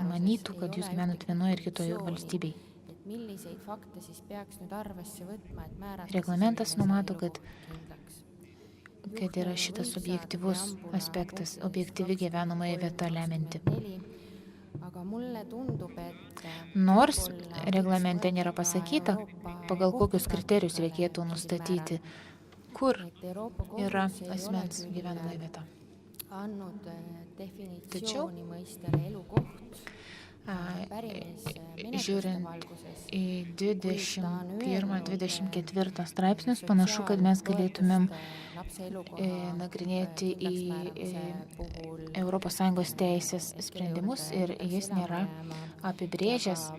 manytų, kad jūs gyvenat vienoje ir kitoje valstybėje. Reglamentas numato, kad yra šitas objektyvus aspektas, objektyvi gyvenamoji vieta lemianti. Nors reglamente nėra pasakyta, pagal kokius kriterijus reikėtų nustatyti, kur yra asmens gyvenamoji vieta. Tačiau, žiūrint į 21-24 straipsnius, panašu, kad mes galėtumėm nagrinėti į ES teisės sprendimus ir jis nėra apibrėžęs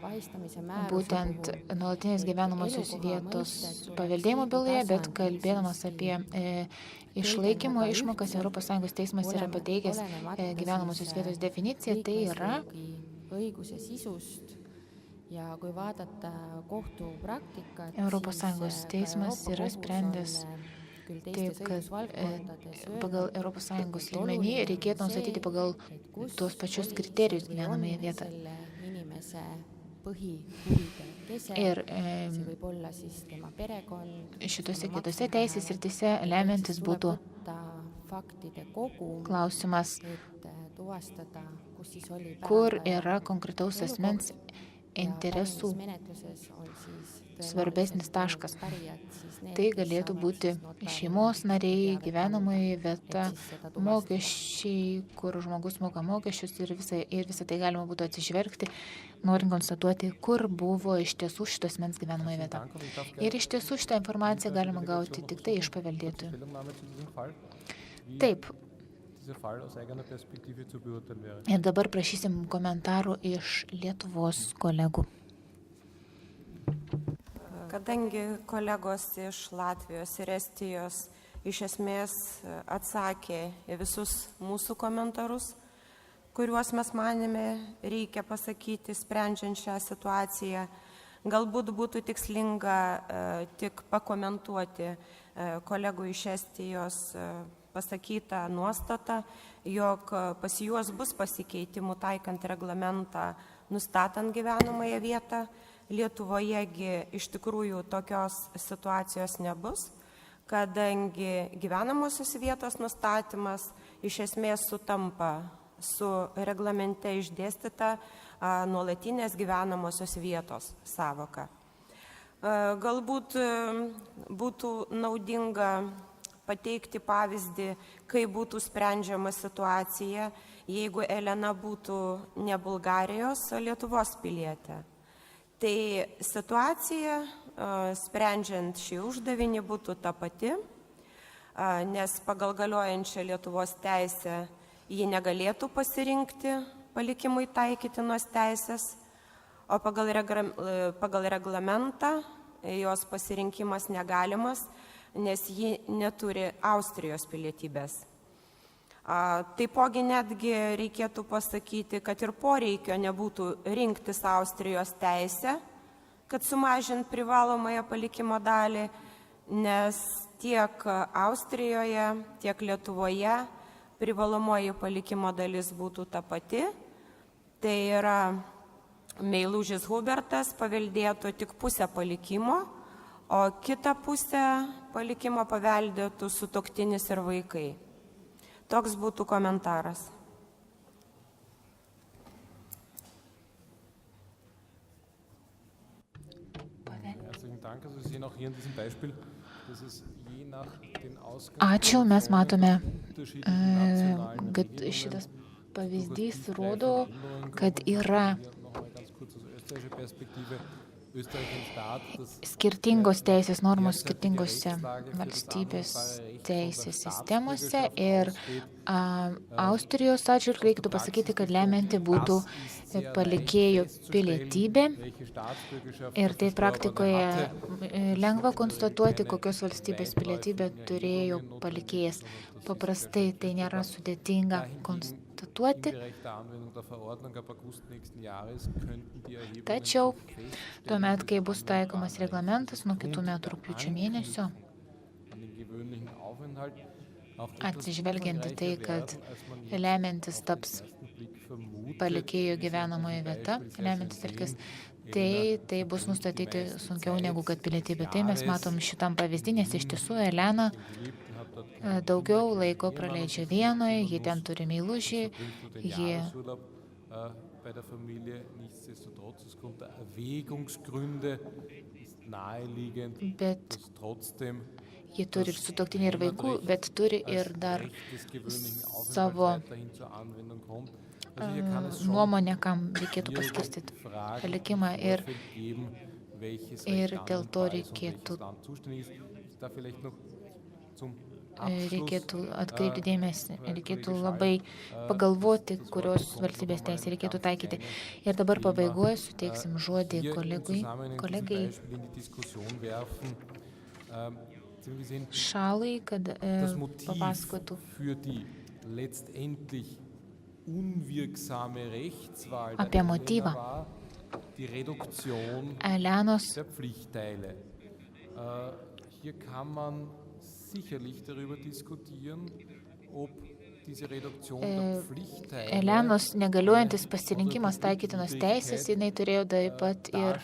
būtent nuolatinės gyvenamosios vietos paveldėjimo byloje, bet kalbėdamas apie išlaikymo išmokas, ES teismas yra pateikęs gyvenamosios vietos definiciją, tai yra õiguse sisust ja kui vaadata kohtupraktikat, ES teismas yra sprendęs taip, kad pagal ES lygmenį reikėtų nustatyti pagal tuos pačius kriterijus gyvenamąją vietą. Ir šitose kitose teisės srityse lemiantis būtų klausimas, kur yra konkretaus asmens interesų svarbesnis taškas. Tai galėtų būti šeimos nariai, gyvenamoji vieta, mokesčiai, kur žmogus moka mokesčius ir visą tai galima būtų atsižvelgti, norint konstatuoti, kur buvo iš tiesų šitos asmens gyvenamoji vieta. Ir iš tiesų šitą informaciją galima gauti tik tai iš paveldėtojų. Taip. Ir dabar prašysim komentarų iš Lietuvos kolegų. Kadangi kolegos iš Latvijos ir Estijos iš esmės atsakė į visus mūsų komentarus, kuriuos mes manėme reikia pasakyti, sprendžiant šią situaciją, galbūt būtų tikslinga tik pakomentuoti kolegų iš Estijos pasakytą nuostatą, jog pas juos bus pasikeitimų taikant reglamentą, nustatant gyvenamąją vietą. Lietuvojegi iš tikrųjų tokios situacijos nebus, kadangi gyvenamosios vietos nustatymas iš esmės sutampa su reglamente išdėstyta nuolatinės gyvenamosios vietos sąvoka. Galbūt būtų naudinga pateikti pavyzdį, kaip būtų sprendžiama situacija, jeigu Elena būtų ne Bulgarijos, o Lietuvos pilietė. Tai situacija, sprendžiant šį uždavinį, būtų ta pati, nes pagal galiojančią Lietuvos teisę ji negalėtų pasirinkti palikimui taikytinos teisės, o pagal reglamentą jos pasirinkimas negalimas, nes ji neturi Austrijos pilietybės. Taipogi netgi reikėtų pasakyti, kad ir poreikio nebūtų rinktis Austrijos teisę, kad sumažint privalomąją palikimo dalį, nes tiek Austrijoje, tiek Lietuvoje privalomoji palikimo dalis būtų ta pati. Tai yra meilužis Hubertas paveldėtų tik pusę palikimo, o kitą pusę palikimo paveldėtų sutuoktinis ir vaikai. Toks būtų komentaras. Ačiū, mes matome, kad šitas pavyzdys rodo, kad yra skirtingos teisės normos skirtingose valstybės teisės sistemose ir Austrijos atžvilgiu reikėtų pasakyti, kad lemianti būtų palikėjo pilietybė ir tai praktikoje lengva konstatuoti, kokios valstybės pilietybę turėjo palikėjas. Paprastai tai nėra sudėtinga konstatuoti. konstatuoti. in gerechter Anwendung der Verordnung ab August nächsten Jahres könnten die Erhebungen Tačiau feststellen, tuomet, kai bus taikomas reglamentas nuo kitų metų rugpjūčio mėnesio, an den gewöhnlichen Aufenthalt auch etwas atsižvelgiant į tai, kad umfangreicher werden, als man jetzt lemiantis taps auf den ersten Blick vermutet. palikėjo gyvenamoji vieta, lemiantis dalykas, tai bus nustatyti sunkiau negu kad pilietybė. Tai mes matom šitam pavyzdį, nes iš tiesų Elena daugiau laiko praleidžia Vienoje, ji ten turi meilužį, ji bei der Familie. Nichtsdestotrotz, aufgrund der Erwägungsgründe ist naheliegend, bet dass trotzdem ji turi ir sutuoktinį ir vaikų, bet turi ir dar des gewöhnlichen savo Aufenthalts weiterhin zur Anwendung kommt. Also hier kann es schon nuomonę, kam reikėtų paskirstyti Fragen palikimą im Vorfeld geben, welches ir Recht dėl to anwendbar ist und reikėtų welches Land zuständig ist. Ich darf vielleicht noch zum reikėtų atkreipti dėmesį, reikėtų labai pagalvoti, kurios valstybės teisė reikėtų taikyti. Ir dabar pabaigoje suteiksim žodį kolegai Šalai, kad papasakotų apie motyvą Elenos Hier kann man sicherlich darüber diskutieren, ob diese Reduktion der Pflichtteile Elenos negaliojantis pasirinkimas taikytinos teisės, jinai turėjo taip pat ir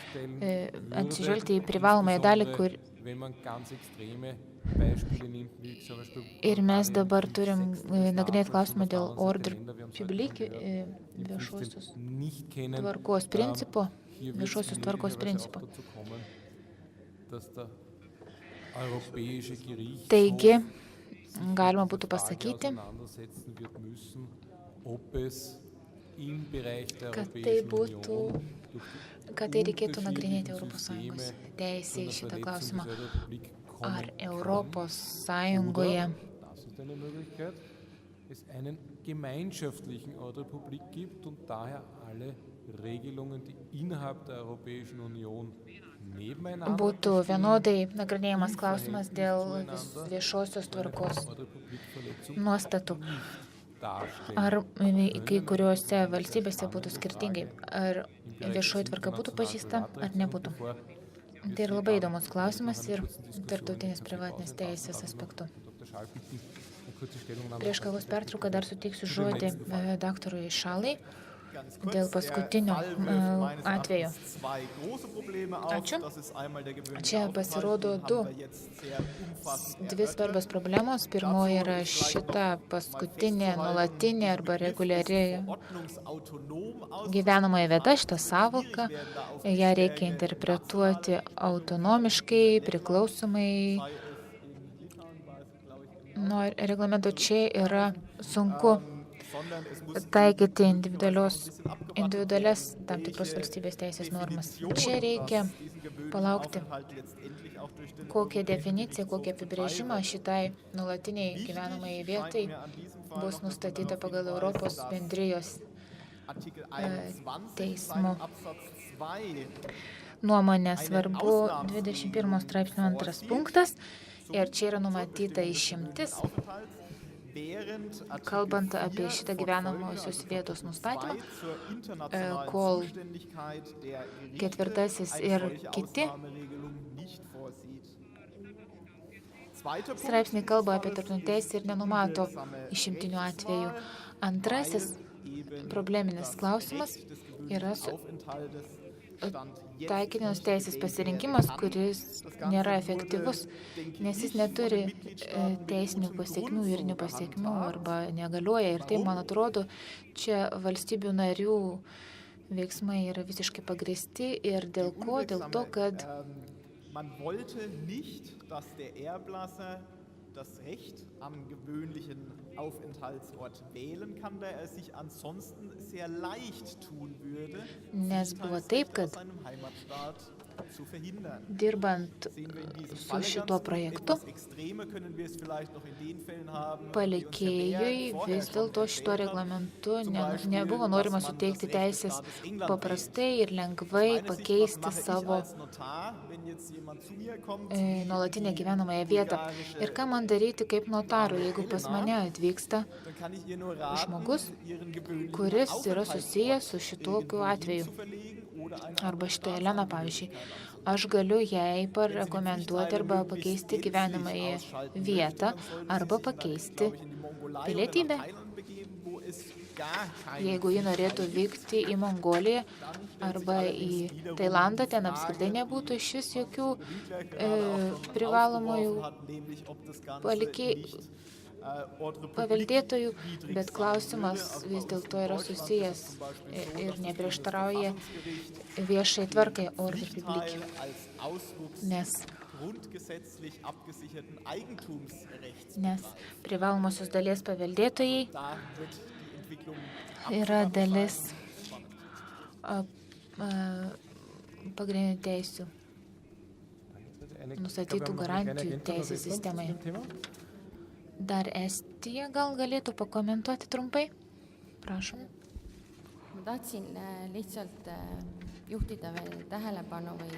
atsižvelgti į privalomąją dalį, kur wenn man ganz extreme Beispiele nimmt, wie zum Beispiel ir mes dabar turim nagrinėti klausimą dėl order public viešosios tvarkos principo, viešosios tvarkos principo. Taigi, galima būtų pasakyti, kad tai reikėtų nagrinėti ES teisė į šitą klausimą. Ar ES es einen gemeinschaftlichen Ordrepublik gibt und daher alle Regelungen, die innerhalb der Europäischen Union nebeneinander būtų vienodai nagrinėjamas klausimas dėl viešosios tvarkos nuostatų. Ar kai kuriuose valstybėse būtų skirtingai, ar viešoji tvarka būtų pažįsta, ar nebūtų. Tai ir labai įdomus klausimas ir tarptautinės privatinės teisės aspektu. Prieš kavos pertrauką dar suteiksiu žodį daktarui Šalai dėl paskutinio atveju. Ačiū. Čia pasirodo dvi svarbios problemos. Pirmoji yra šita paskutinė, nuolatinė arba reguliari gyvenamoji vieta, šita sąvoka. Ją reikia interpretuoti autonomiškai, priklausomai nuo reglamento. Čia yra sunku taikyti individualias tam tikros valstybės teisės normas. Čia reikia palaukti, kokią definiciją, kokią apibrėžimą šitai nuolatiniai gyvenamai vietai bus nustatyta pagal Europos bendrijos teismo nuomonę. Svarbu 21 straipsnio 2 punktas ir čia yra numatyta išimtis, kalbant apie šitą gyvenamosios vietos nustatymą, kol 4 ir kiti straipsniai kalba apie tarptautinę teisę ir nenumato išimtinių atvejų. Antrasis probleminis klausimas yra taikytinos teisės pasirinkimas, kuris nėra efektyvus, nes jis neturi teisinių pasiekmių, juridinių pasiekmių arba negalioja. Ir tai, man atrodo, čia valstybių narių veiksmai yra visiškai pagrįsti. Ir dėl ko? Dėl to, kad das Recht am gewöhnlichen Aufenthaltsort wählen kann, da sich ansonsten sehr leicht tun würde, nes buvo taip, kad dirbant su šituo projektu, palikėjui vis dėlto šituo reglamentu nebuvo norima suteikti teisės paprastai ir lengvai pakeisti savo nuolatinę gyvenamąją vietą. Ir ką man daryti kaip notarui, jeigu pas mane atvyksta žmogus, kuris yra susijęs su šitokiu atveju. Arba šitą Eleną, pavyzdžiui. Aš galiu jai parekomenduoti arba pakeisti gyvenamąją vietą, arba pakeisti pilietybę. Jeigu ji norėtų vykti į Mongoliją arba į Tailandą, ten apskritai nebūtų šis jokių privalomųjų paveldėtojų, bet klausimas vis dėlto yra susijęs ir neprieštarauja viešai tvarkai Ordre publique. Nes privalomosios dalies paveldėtojai yra dalis pagrindinių teisių, nustatytų garantijų teisės sistemoje. Dar Estija gal galėtų pakomentuoti trumpai? Prašom. Ma tahtsin lihtsalt juhtida veel tähelepanu või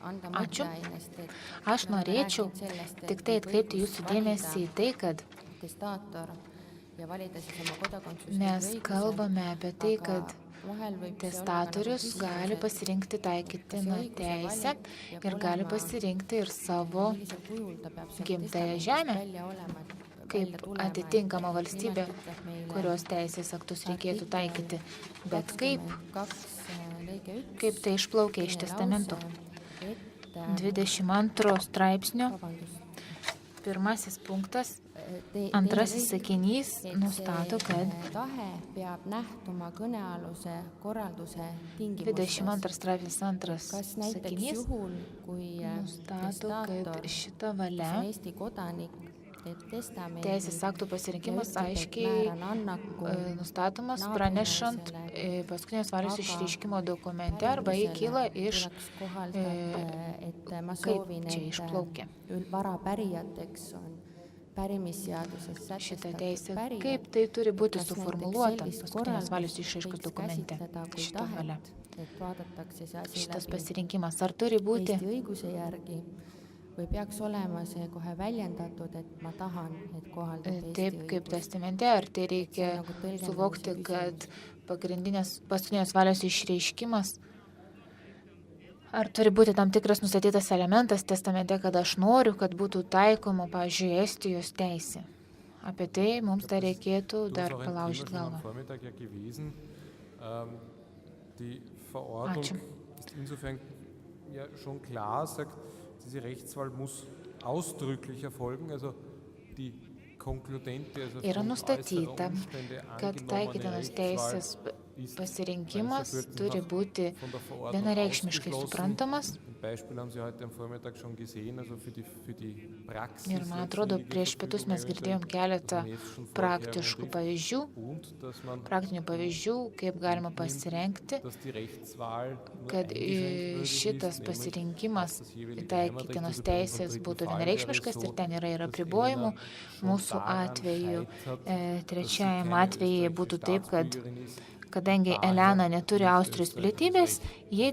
anda mõtteainest, et Aš norėčiau tik tai atkreipti jūsų dėmesį į tai, kad testaator ja valida siis oma kodakondsust mes kalbame apie tai, kad testatorius gali pasirinkti taikytiną teisę ir gali pasirinkti ir savo gimtąją žemę, kaip atitinkama valstybė, kurios teisės aktus reikėtų taikyti. Bet kaip tai išplaukia iš testamento? 22 straipsnio pirmasis punktas, antrasis sakinys nustato, kad 22 straipsnis antras sakinys nustato, kad šita valia teisės aktų pasirinkimas aiškiai nustatomas pranešant paskutinės valios išreiškimo dokumente arba jį kyla iš kaip čia išplaukia šitą teisę, kaip tai turi būti suformuluota paskutinės valios išreiškos dokumente šitą valią. Šitas pasirinkimas ar turi būti või peaks olema see kohe väljendatud, et ma tahan, et kohaldab taip kaip testamente, ar tai reikia suvokti, kad paskutinės valios išreiškimas, ar turi būti tam tikras nustatytas elementas testamente, kad aš noriu, kad būtų taikoma, pavyzdžiui, Estijos teisė. Apie tai mums dar reikėtų dar palaužyti galvą. Ačiū. Diese Rechtswahl muss ausdrücklich erfolgen, also die konkludente, also Yra nustatyta, kad taikytinos teisės pasirinkimas turi būti vienareikšmiškai suprantamas. Ir man atrodo, prieš pietus mes girdėjom keletą praktinių pavyzdžių, kaip galima pasirengti, kad šitas pasirinkimas taikytinos teisės būtų vienareikšmiškas ir ten yra ir apribojimų. Mūsų atveju, trečiajam atvejai būtų taip, kad kadangi Elena neturi Austrijos pilietybės, jie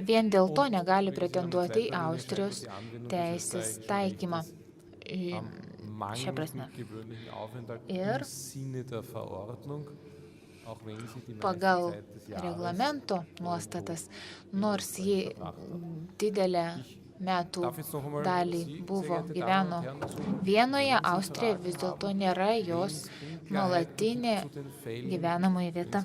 vien dėl to negali pretenduoti į Austrijos teisės taikymą. Šia prasme. Ir pagal reglamento nuostatas, nors ji didelę metų dalį gyveno Vienoje, Austrija vis dėlto nėra jos nuolatinė gyvenamoji vieta.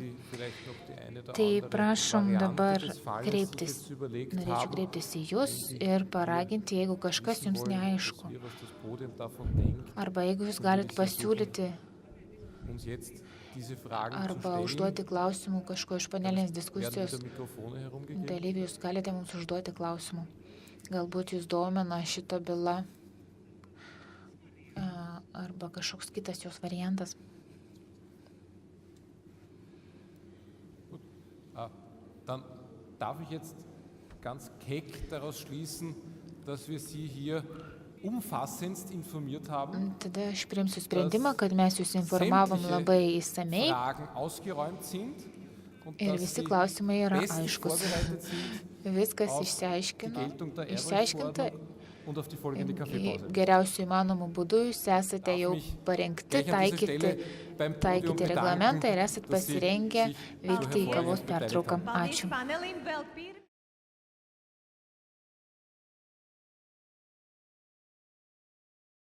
Tai prašom dabar norėčiau kreiptis į jūs ir paraginti, jeigu kažkas jums neaišku. Arba jeigu jūs galite pasiūlyti arba užduoti klausimų kažko iš panelinės diskusijos dalyvių, jūs galite mums užduoti klausimų. Galbūt jūs domina šita byla arba kažkoks kitas jos variantas. Dann darf ich jetzt ganz keck daraus schließen, dass wir Sie hier umfassendst informiert haben. Tada aš priimsiu sprendimą, kad mes jūs informavom labai įsamei ir visi klausimai yra aiškus. Viskas išsiaiškinta und auf die folgende Kaffeepause. Geriausiu įmanomu būdu jūs esate jau parengti taikyti reglamentą ir esate pasirengę vykti į kavos pertrauką. Ačiū.